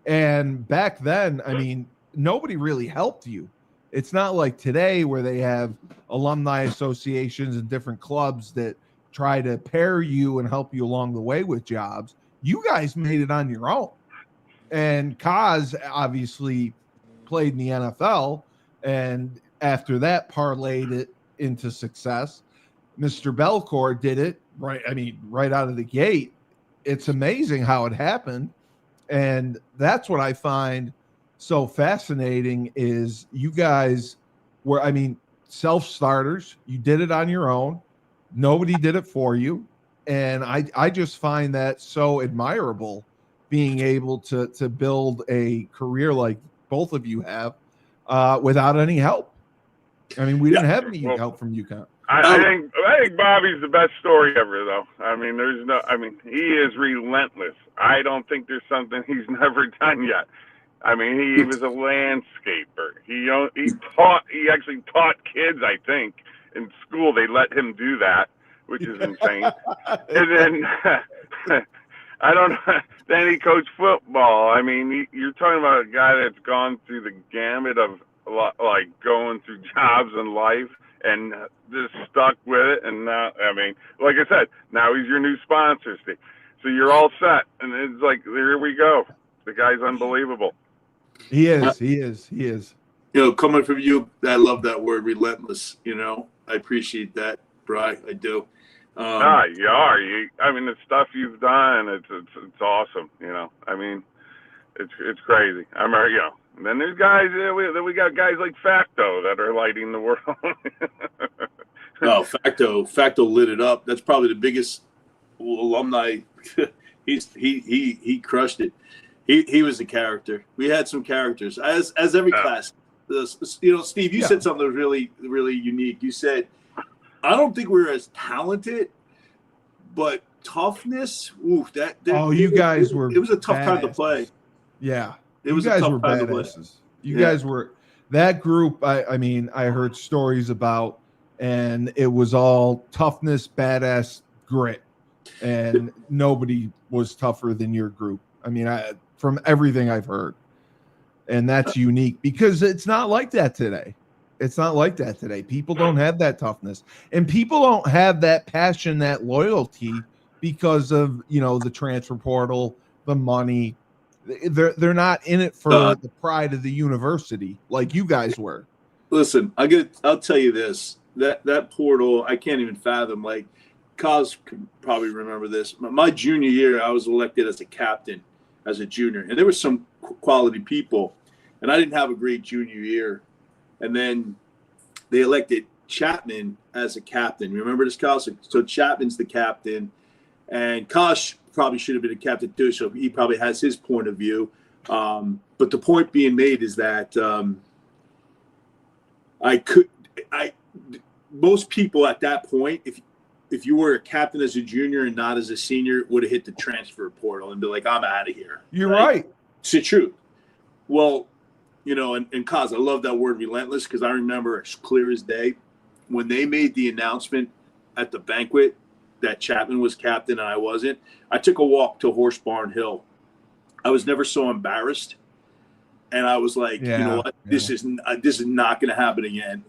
And back then, I mean, nobody really helped you. It's not like today where they have alumni associations and different clubs that try to pair you and help you along the way with jobs. You guys made it on your own. And Koz obviously played in the NFL, and after that parlayed it into success. Mr. Belcuore did it right out of the gate. It's amazing how it happened. And that's what I find so fascinating is you guys were, self-starters. You did it on your own. Nobody did it for you. And I just find that so admirable, being able to build a career like both of you have without any help. I mean, we didn't have any help from UConn. I think Bobby's the best story ever, though. He is relentless. I don't think there's something he's never done yet. I mean, he was a landscaper. He actually taught kids, I think, in school. They let him do that, which is insane. And then, I don't know, then he coached football. I mean, you're talking about a guy that's gone through the gamut of, like, going through jobs in life and just stuck with it. And now, I mean, like I said, now he's your new sponsor, Steve. So you're all set. And it's like, here we go. The guy's unbelievable. He is. You know, coming from you, I love that word, relentless. You know, I appreciate that, Bri. I do. You are. I mean, the stuff you've done, it's awesome. You know, I mean, it's crazy. I remember, you know. And then there's guys. We got guys like Facto that are lighting the world. Oh, Facto lit it up. That's probably the biggest alumni. He crushed it. He was a character. We had some characters, as every class. You know, Steve, you said something that was really, really unique. You said, I don't think we're as talented, but toughness. Ooh, you guys were. It was a tough time to badasses. play. Yeah, it was a a tough tough time to play. You guys were that group. I mean, I heard stories about, and it was all toughness, badass grit, and nobody was tougher than your group. I mean, from everything I've heard. And that's unique because it's not like that today. People don't have that toughness, and people don't have that passion, that loyalty because of, you know, the transfer portal, the money. They're not in it for the pride of the university like you guys were. Listen, I'll tell you this, that portal, I can't even fathom. Like, Koz could probably remember this. My junior year, I was elected as a captain as a junior, and there were some quality people, and I didn't have a great junior year. And then they elected Chapman as a captain. Remember this, Koz? So Chapman's the captain, and Koz probably should have been a captain too, so he probably has his point of view. But the point being made is that most people at that point, if you were a captain as a junior and not as a senior, would have hit the transfer portal and be like, I'm out of here. You're right. It's the truth. Well, you know, and Koz, I love that word relentless, because I remember as clear as day when they made the announcement at the banquet that Chapman was captain and I wasn't. I took a walk to Horse Barn Hill. I was never so embarrassed. And I was like, you know what? This is not going to happen again.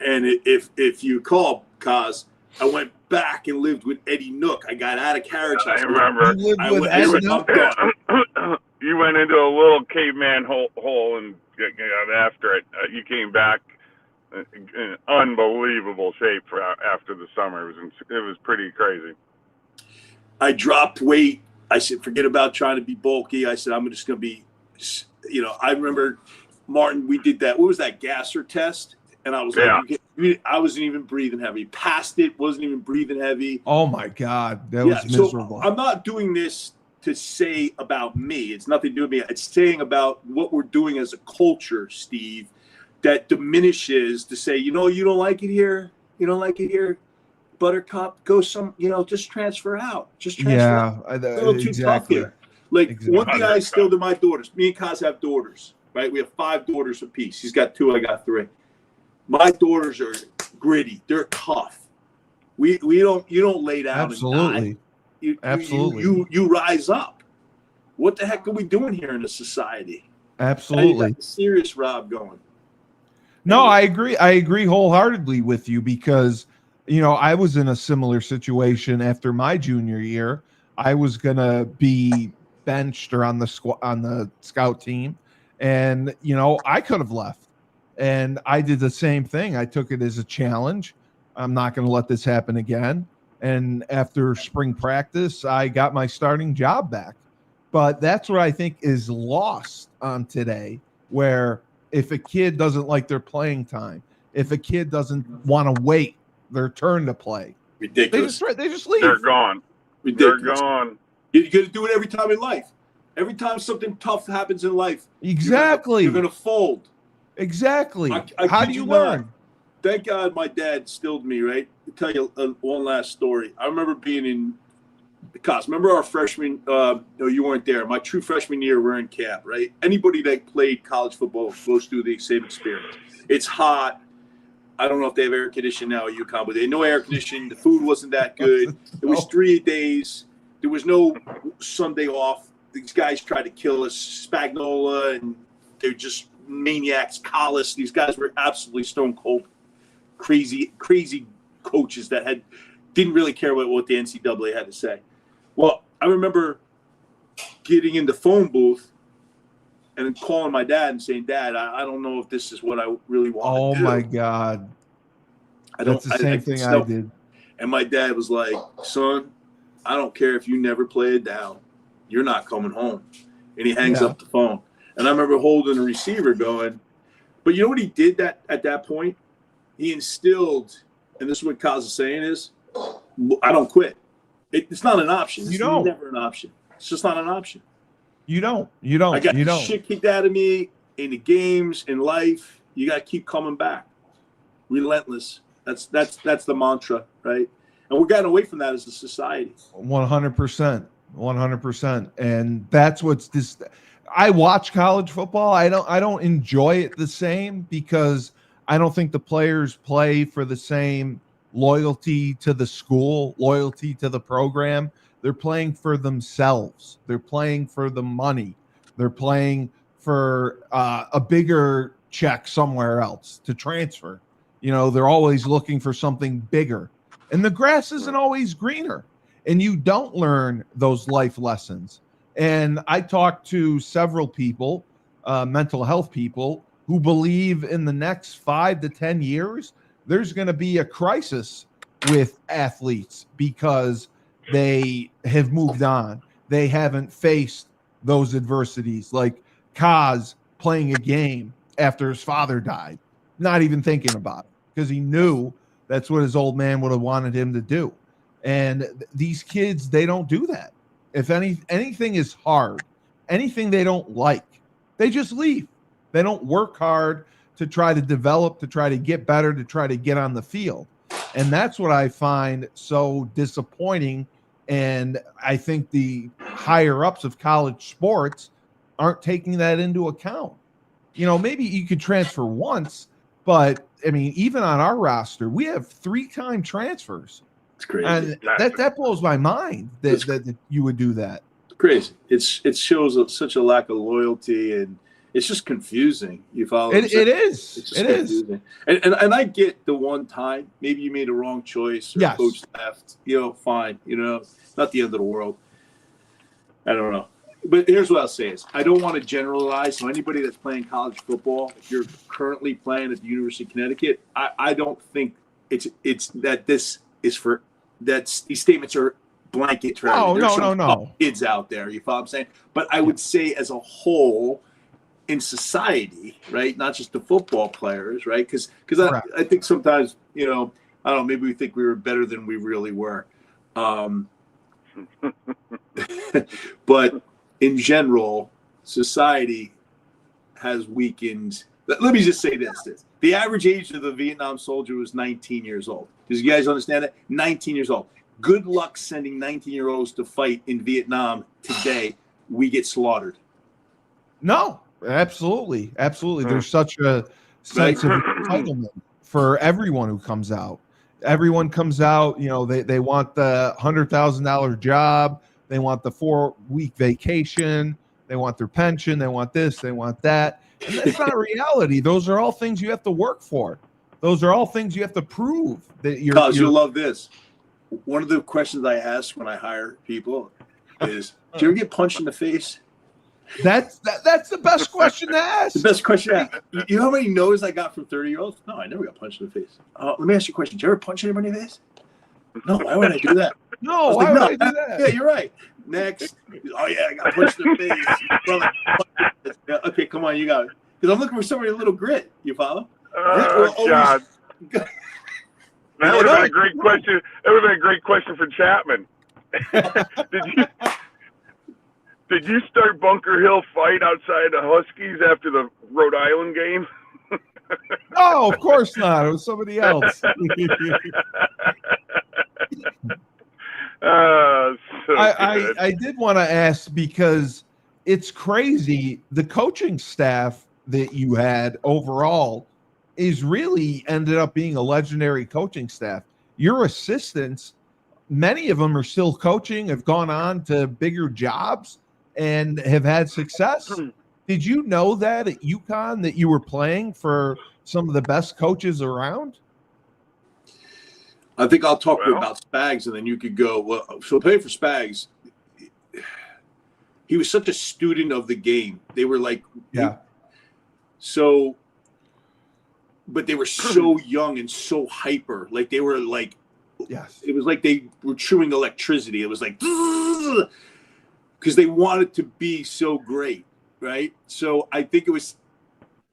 And if you recall, Koz, I went back and lived with Eddie Nook. I got out of carriage. I remember. You went into a little caveman hole and got after it. You came back in unbelievable shape after the summer. It was pretty crazy. I dropped weight. I said, forget about trying to be bulky. I said, I'm just going to be, you know, I remember, Martin, we did that. What was that, gasser test? And I was like, I wasn't even breathing heavy. Passed it, wasn't even breathing heavy. Oh, my God. That was miserable. So I'm not doing this to say about me. It's nothing to do with me. It's saying about what we're doing as a culture, Steve, that diminishes to say, you know, you don't like it here. You don't like it here. Buttercup, go just transfer out. Just transfer out. A little too tough here. Like, one thing I instilled in my daughters, me and Koz have daughters, right? We have 5 daughters apiece. He's got 2, I got 3. My daughters are gritty. They're tough. You don't lay down. Absolutely. And die. You rise up. What the heck are we doing here in a society? Absolutely. Serious Rob going. No, I agree. I agree wholeheartedly with you because, you know, I was in a similar situation after my junior year. I was gonna be benched or on the scout team, and you know, I could have left. And I did the same thing. I took it as a challenge. I'm not going to let this happen again. And after spring practice, I got my starting job back. But that's what I think is lost on today, where if a kid doesn't like their playing time, if a kid doesn't want to wait their turn to play, ridiculous. They just leave. They're gone. Ridiculous. They're gone. You got to do it every time in life. Every time something tough happens in life, exactly, you're going to fold. Exactly. How do you learn? thank God my dad stilled me, right? I'll tell you one last story. I remember being in Koz. Remember our freshman, no, you weren't there. My true freshman year, we're in camp, right? Anybody that played college football goes through the same experience. It's hot. I don't know if they have air conditioning now at UConn, but they had no air conditioning. The food wasn't that good. It was 3 days. There was no Sunday off. These guys tried to kill us, Spagnola, and they're just maniacs, Collis. These guys were absolutely stone cold, crazy coaches that didn't really care about what the NCAA had to say. Well, I remember getting in the phone booth and calling my dad and saying, "Dad, I don't know if this is what I really want to do." Oh my God. That's the same thing I did. And my dad was like, "Son, I don't care if you never play it down. You're not coming home." And he hangs up the phone. And I remember holding the receiver going, but you know what he did at that point? He instilled, and this is what Koz is saying is, I don't quit. It's not an option. It's never an option. It's just not an option. You don't. I got shit kicked out of me in the games, in life. You got to keep coming back. Relentless. That's the mantra, right? And we're getting away from that as a society. 100%. And that's what's this. I watch college football. I don't enjoy it the same because I don't think the players play for the same loyalty to the school, loyalty to the program. They're playing for themselves. They're playing for the money. They're playing for a bigger check somewhere else to transfer. You know, they're always looking for something bigger. And the grass isn't always greener. And you don't learn those life lessons. And I talked to several people, mental health people, who believe in the next 5 to 10 years, there's going to be a crisis with athletes because they have moved on. They haven't faced those adversities, like Koz playing a game after his father died, not even thinking about it because he knew that's what his old man would have wanted him to do. And these kids, they don't do that. If anything is hard, anything they don't like, they just leave. They don't work hard to try to develop, to try to get better, to try to get on the field. And that's what I find so disappointing. And I think the higher ups of college sports aren't taking that into account. You know, maybe you could transfer once, but I mean, even on our roster, we have 3-time transfers. It's crazy. And that blows my mind that you would do that. It's crazy. It shows such a lack of loyalty, and it's just confusing. You follow? It is. It's just confusing. And I get the one time maybe you made a wrong choice or coach left. You know, fine. You know, not the end of the world. I don't know. But here's what I'll say is I don't want to generalize. So anybody that's playing college football, if you're currently playing at the University of Connecticut, I don't think it's that this is for that these statements are blanket for no kids out there. You follow what I'm saying? But I would say as a whole in society, right? Not just the football players, right? Because I think sometimes, you know, I don't know, maybe we think we were better than we really were. But in general, society has weakened. Let me just say this. The average age of the Vietnam soldier was 19 years old. Does you guys understand that? 19 years old. Good luck sending 19-year-olds to fight in Vietnam today. We get slaughtered. No, absolutely. Absolutely. There's such a sense of entitlement for everyone who comes out. Everyone comes out, you know, they want the $100,000 job. They want the 4-week vacation. They want their pension. They want this. They want that. And that's not reality. Those are all things you have to work for. Those are all things you have to prove that you're. Because you'll love this. One of the questions I ask when I hire people is, "Do you ever get punched in the face?" That's the best question to ask. The best question to ask. You know how many no's I got from 30-year-olds? No, I never got punched in the face. Let me ask you a question. Did you ever punch anybody in the face? No, why would I do that? No, why would I do that? Yeah, you're right. Next. Oh, yeah, I got punched in the face. Okay, come on, you got it. Because I'm looking for somebody with a little grit. You follow? God. That would have been a great question. That would have been a great question for Chapman. Did you start Bunker Hill fight outside the Huskies after the Rhode Island game? No, of course not. It was somebody else. So I did want to ask because it's crazy. The coaching staff that you had overall is really ended up being a legendary coaching staff. Your assistants, many of them are still coaching, have gone on to bigger jobs and have had success. Did you know that at UConn that you were playing for some of the best coaches around? I think I'll talk about Spags, and then you could go. Well, so playing for Spags, he was such a student of the game. They were like, but they were so young and so hyper. Like they were like, it was like they were chewing electricity. It was like, because they wanted to be so great, right? So I think it was,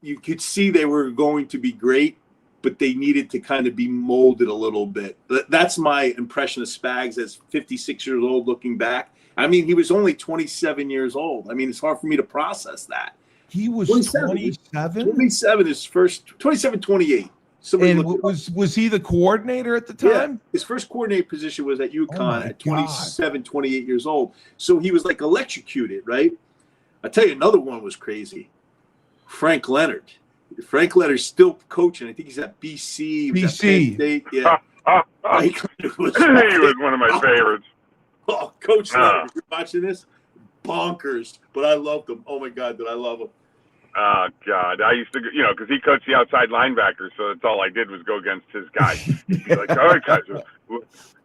you could see they were going to be great, but they needed to kind of be molded a little bit. That's my impression of Spags as 56 years old looking back. I mean, he was only 27 years old. I mean, it's hard for me to process that. He was 27? 27 is first, 27, 28. And was he the coordinator at the time? Yeah. His first coordinator position was at UConn at 27, 28 years old. So he was like electrocuted, right? I'll tell you, another one was crazy. Frank Leonard. Frank Leonard's still coaching. I think he's at BC. He was at Penn State. Yeah. He was one of my favorites. Oh, Coach Leonard, you're watching this? Bonkers. But I loved him. Oh, my God, did I love him. Oh, God. I used to, because he coached the outside linebacker, so that's all I did was go against his guys. He'd be like, all right, guys,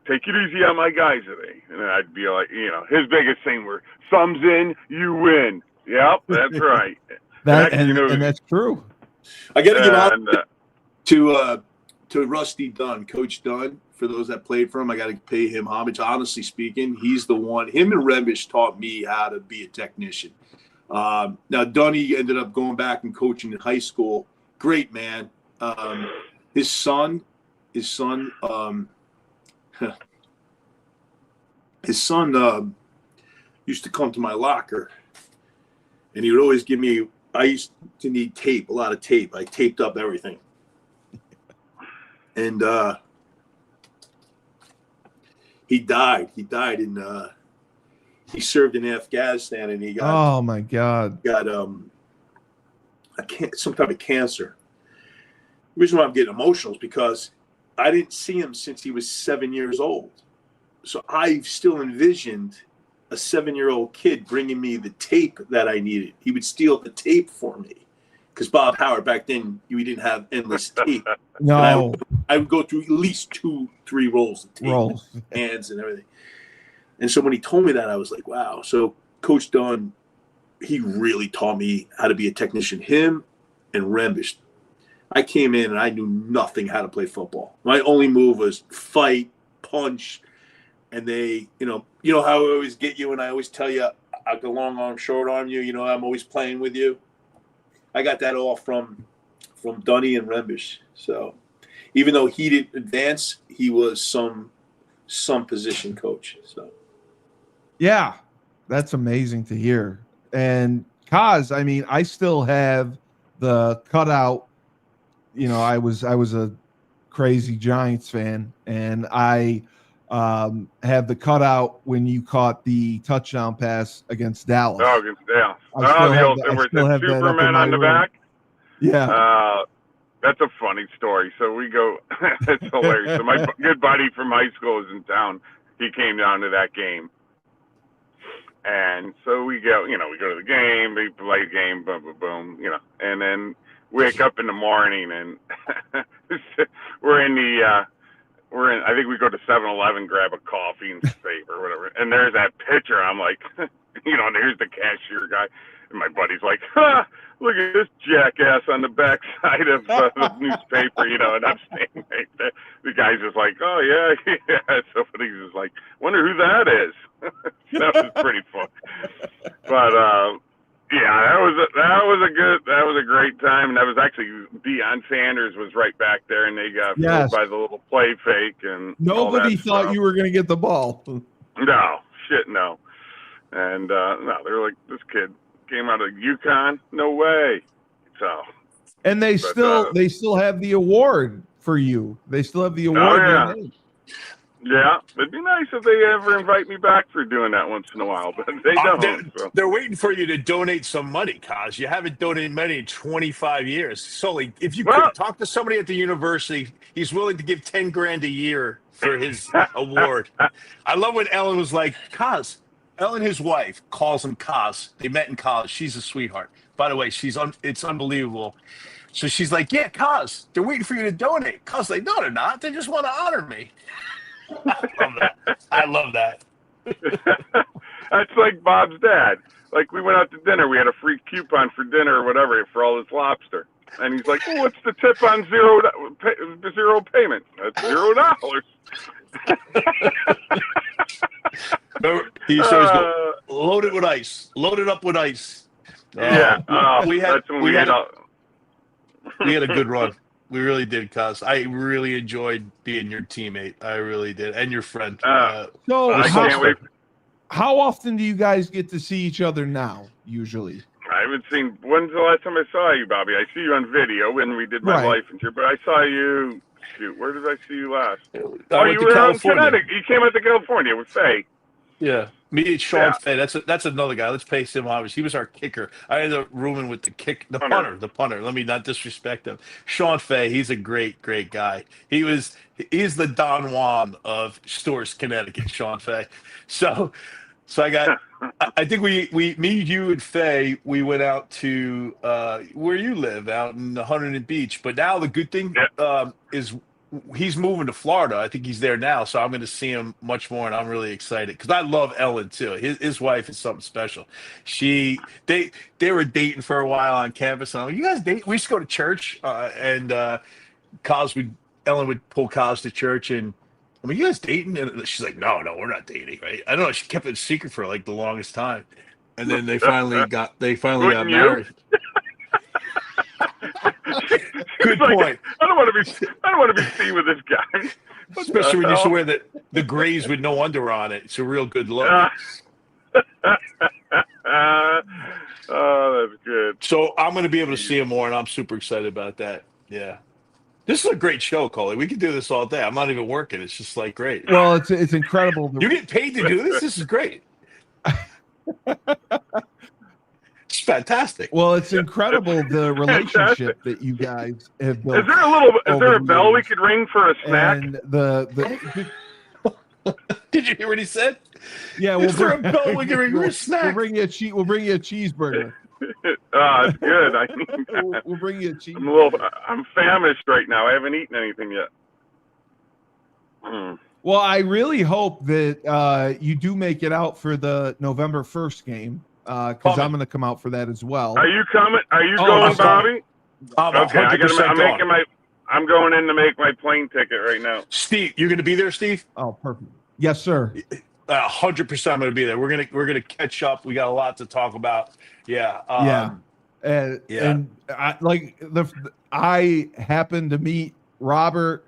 take it easy on my guys today. And then I'd be like, his biggest thing were, thumbs in, you win. Yep, that's right. And that's true. I got to give out to Rusty Dunn, Coach Dunn. For those that played for him, I got to pay him homage. Honestly speaking, he's the one. Him and Rebish taught me how to be a technician. Now, Dunny ended up going back and coaching in high school. Great man. His son used to come to my locker, and he would always give me. I used to need tape, a lot of tape. I taped up everything, and he died. He died in. He served in Afghanistan, and he got. Oh my God! Got some type of cancer. The reason why I'm getting emotional is because I didn't see him since he was 7 years old. So I still envisioned a 7-year-old kid bringing me the tape that I needed. He would steal the tape for me because Bob Howard back then, we didn't have endless tape. No, I would go through at least 2-3 rolls of tape, hands and everything. And so when he told me that, I was like, wow. So Coach Dunn, he really taught me how to be a technician. Him and Rembish. I came in and I knew nothing how to play football. My only move was fight, punch, and they, how I always get you and I always tell you I can long arm, short arm you. I'm always playing with you. I got that all from Dunny and Rembish. So even though he didn't advance, he was some position coach. So yeah, that's amazing to hear. And Koz, I mean, I still have the cutout. I was a crazy Giants fan, and I have the cutout when you caught the touchdown pass against Dallas. Oh, against Dallas. The Superman on the back. Yeah. That's a funny story. So we go, it's hilarious. So my good buddy from high school is in town. He came down to that game. And so we go, we go to the game, we play the game, boom, boom, boom, and then wake up in the morning and I think we go to 7-Eleven, grab a coffee and save or whatever. And there's that picture. I'm like, and there's the cashier guy. And my buddy's like, look at this jackass on the backside of the newspaper, and I'm standing right there. The guy's just like, oh, yeah. Somebody's just like, wonder who that is. That was pretty fun. But, yeah, that was a great time. And that was actually Deion Sanders was right back there, and they got fooled by the little play fake. And nobody thought you were going to get the ball. No. And, no, they were like, this kid came out of UConn? No way. So, And they still have the award for you. They still have the award. Oh, in yeah. their name. Yeah, it'd be nice if they ever invite me back for doing that once in a while, but they don't. They're waiting for you to donate some money, Koz. You haven't donated money in 25 years. Sully, if you could talk to somebody at the university, he's willing to give 10 grand a year for his award. I love when Ellen was like, Koz. Ellen, his wife, calls him Koz. They met in college. She's a sweetheart. By the way, it's unbelievable. So she's like, yeah, Koz, they're waiting for you to donate. Koz like, no, they're not. They just want to honor me. I love that. That's like Bob's dad. Like, we went out to dinner. We had a free coupon for dinner or whatever for all this lobster. And he's like, well, what's the tip on zero payment? That's $0. He says, load it with ice. Load it up with ice. We had a good run. We really did, Koz. I really enjoyed being your teammate. I really did, and your friend. So I can't wait. How often do you guys get to see each other now? Usually, I haven't seen. When's the last time I saw you, Bobby? I see you on video when we did my life insurance, but I saw you. Shoot, where did I see you last? You were out in Connecticut. You came out to California with Faye. Yeah, me and Sean Fay. That's another guy. Let's pay him homage. He was our kicker. I ended up rooming with the punter. Let me not disrespect him. Sean Fay. He's a great guy. He's the Don Juan of Storrs, Connecticut. Sean Fay. So I think me, you, and Fay, we went out to where you live, out in Huntington Beach. But now the good thing is he's moving to Florida. I think he's there now, so I'm going to see him much more, and I'm really excited because I love Ellen too. His wife is something special. They were dating for a while on campus. And I'm like, you guys date? We used to go to church, and Ellen would pull Koz to church, and I mean, you guys dating? And she's like, no, we're not dating, right? I don't know. She kept it a secret for like the longest time, and then they finally got married. Good point. I don't want to be seen with this guy. Especially when you used to wear the grays with no under on it. It's a real good look. Oh, that's good. So I'm going to be able to see him more, and I'm super excited about that. Yeah. This is a great show, Cully. We could do this all day. I'm not even working. It's just like great. Well, it's incredible. You get paid to do this? This is great. It's fantastic. Well, it's incredible the relationship that you guys have built. Is there a bell we could ring for a snack? And Did you hear what he said? Yeah, we'll bring a bell we can ring for a snack. We'll bring you a cheeseburger. It's good. I need that. We'll bring you a cheeseburger. I'm famished right now. I haven't eaten anything yet. Well, I really hope that you do make it out for the November 1st game. Because I'm going to come out for that as well. Are you coming? Are you going, Bobby? Okay, I'm going in to make my plane ticket right now. Steve, you're going to be there, Steve? Oh, perfect. Yes, sir. 100% I'm going to be there. We're gonna catch up. We got a lot to talk about. Yeah. And I happened to meet Robert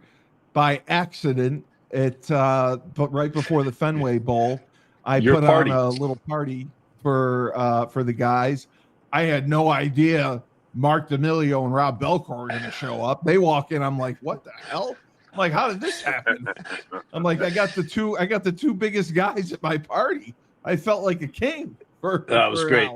by accident but right before the Fenway Bowl. I put on a little party for the guys. I had no idea Mark D'Amelio and Rob Belcuore were going to show up. They walk in. I'm like, what the hell? I'm like, how did this happen? I'm like, I got the two biggest guys at my party. I felt like a king. That was great.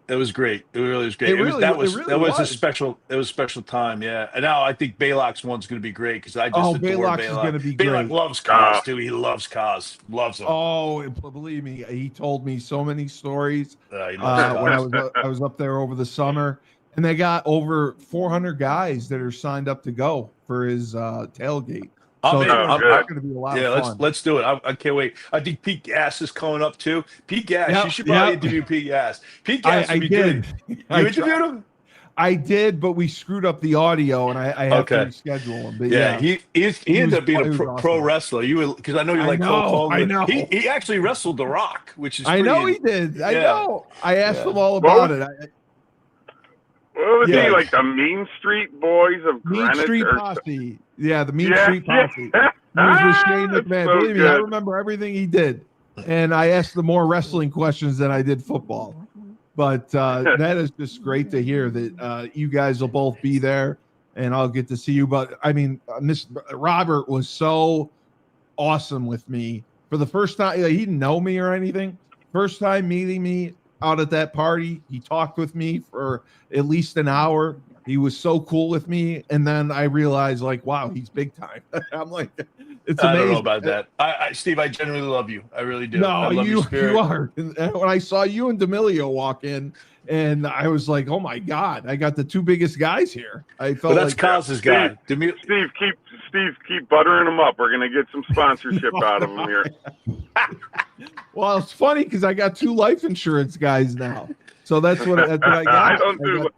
That was great. It really was great. That was a special time. Yeah. And now I think Baylock's one's going to be great because I just adore Baylock. Is going to be great. Baylock loves Koz too. He loves Koz. Loves him. Oh, believe me, he told me so many stories when I was up there over the summer, and they got over 400 guys that are signed up to go for his tailgate. So it's going to be a lot of fun. Let's do it. I can't wait. I think Pete Gass is coming up too. Pete Gass, you should probably interview Pete Gass. Pete Gass would be good. You interviewed him? I did, but we screwed up the audio, and I have to reschedule him. But he ended up being a pro wrestler. Because I know you like Cole Coleman. I know. He actually wrestled The Rock, which is I know he did. I know. I asked him all about it. What was he, like the Mean Street Boys of Greenwich? Mean Street Posse. Yeah, the Mean Street Posse. He was with Shane McMahon. So believe me, I remember everything he did. And I asked the more wrestling questions than I did football. But that is just great to hear that you guys will both be there, and I'll get to see you. But I mean, Robert was so awesome with me for the first time. He didn't know me or anything. First time meeting me out at that party, he talked with me for at least an hour. He was so cool with me, and then I realized, like, wow, he's big time. I'm like, it's amazing. I don't know about that. Steve, I genuinely love you. I really do. No, I love you are. And when I saw you and D'Amelio walk in, and I was like, oh my God, I got the two biggest guys here. I felt that's Koz's guy. Steve, keep buttering him up. We're gonna get some sponsorship out of him here. Well, it's funny because I got two life insurance guys now, so that's what I got. That's good.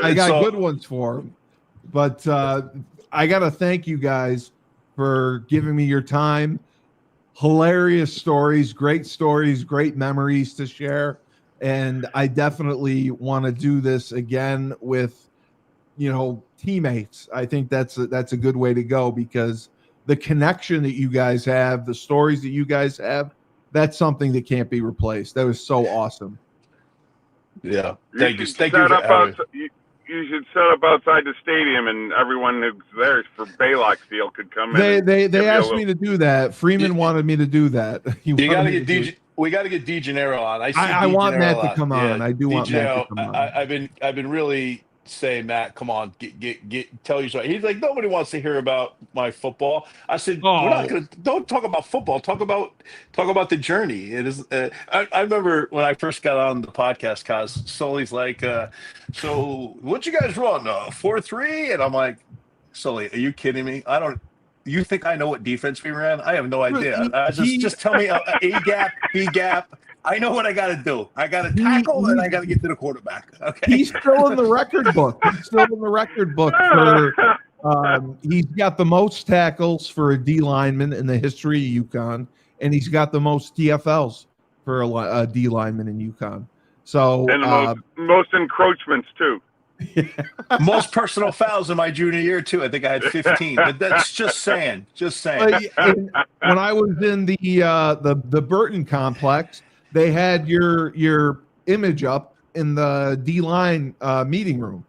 I got good ones for them, but I got to thank you guys for giving me your time. Hilarious stories, great memories to share. And I definitely want to do this again with, teammates. I think that's a good way to go, because the connection that you guys have, the stories that you guys have, that's something that can't be replaced. That was so awesome. Yeah. Thank you. You should set up outside the stadium, and everyone who's there for Baylock's deal could come in. They asked me to do that. Freeman wanted me to do that. We got to get DeGennaro on. I want Matt to come on. I do want Matt to come on. I've been really saying, Matt, come on, tell your story. He's like, nobody wants to hear about my football. I said, don't talk about football. Talk about the journey. It is. I remember when I first got on the podcast, Koz, Sully's like, so what you guys run? 4-3? And I'm like, Sully, are you kidding me? You think I know what defense we ran? I have no idea. Just tell me A gap, B gap. I know what I got to do. I got to tackle, and I got to get to the quarterback. Okay. He's still in the record book. He's got the most tackles for a D lineman in the history of UConn, and he's got the most TFLs for a D lineman in UConn. So, and the most encroachments too. Most personal fouls in my junior year too. I think I had 15. But that's just saying. When I was in the Burton complex, they had your image up in the D-line meeting room.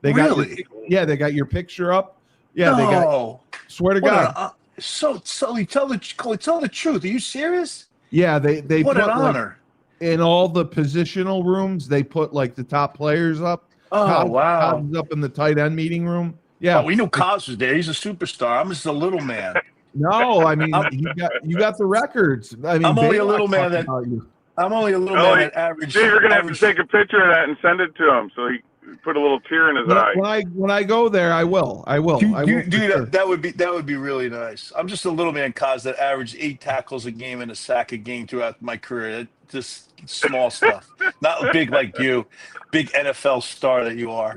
They got your picture up. Yeah, they got. Swear to God. So tell the truth. Are you serious? Yeah, they what put, an honor. In all the positional rooms, they put like the top players up. Oh, wow. Koz up in the tight end meeting room. Yeah. Oh, we knew Koz was there. He's a superstar. I'm just a little man. No, I mean, you got the records. I mean, I'm only a little man that average. You're going to have to take a picture of that and send it to him so he put a little tear in his eye. When I go there, I will. Do that. That would be really nice. I'm just a little man, Koz, that averaged 8 tackles a game and a sack a game throughout my career. Just small stuff, not big like you, big NFL star that you are.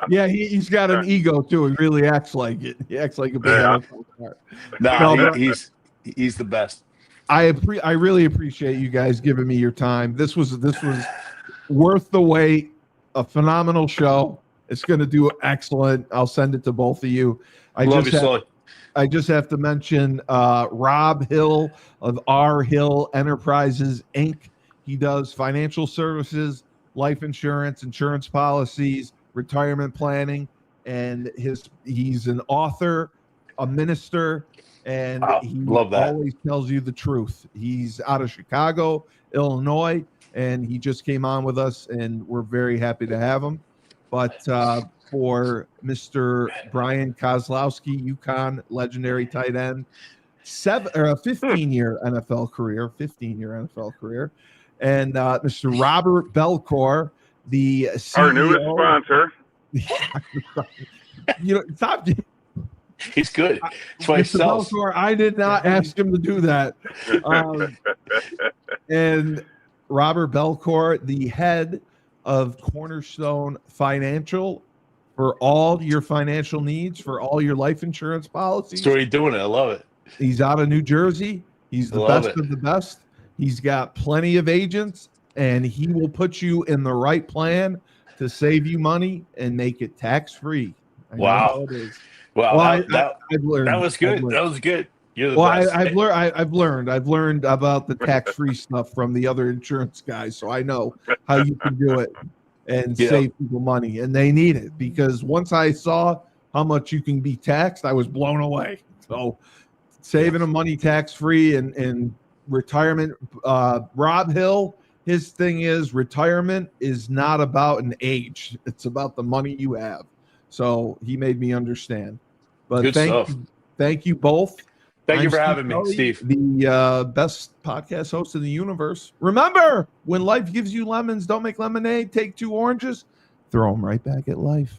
Yeah. He's got an ego too. He really acts like it. He acts like a big NFL star. No, he's the best. I really appreciate you guys giving me your time. This was worth the wait. A phenomenal show. It's going to do excellent. I'll send it to both of you. I just have to mention Rob Hill of R. Hill Enterprises, Inc. He does financial services, life insurance, insurance policies, retirement planning, and he's an author, a minister, and he always tells you the truth. He's out of Chicago, Illinois, and he just came on with us, and we're very happy to have him. But for Mr. Brian Kozlowski, UConn legendary tight end, a 15-year NFL career, and Mr. Robert Belcuore, the CEO. Our newest sponsor. Stop. He's good. That's why he sells. Belcuore, I did not ask him to do that. And Robert Belcuore, the head of Cornerstone Financial, for all your financial needs, for all your life insurance policies. So he's doing it. I love it. He's out of New Jersey. He's the best of the best. He's got plenty of agents, and he will put you in the right plan to save you money and make it tax-free. Wow. Wow. That was good. That was good. You're the Well, best. I've learned about the tax-free stuff from the other insurance guys, so I know how you can do it and save people money, and they need it because once I saw how much you can be taxed, I was blown away. So saving them money tax-free and retirement. Rob Hill, his thing is retirement is not about an age; it's about the money you have. So he made me understand. But Good stuff. Thank you both. Thank you I'm for Steve having me, Cully, Steve. the best podcast host in the universe. Remember, when life gives you lemons, don't make lemonade. Take 2 oranges, throw them right back at life.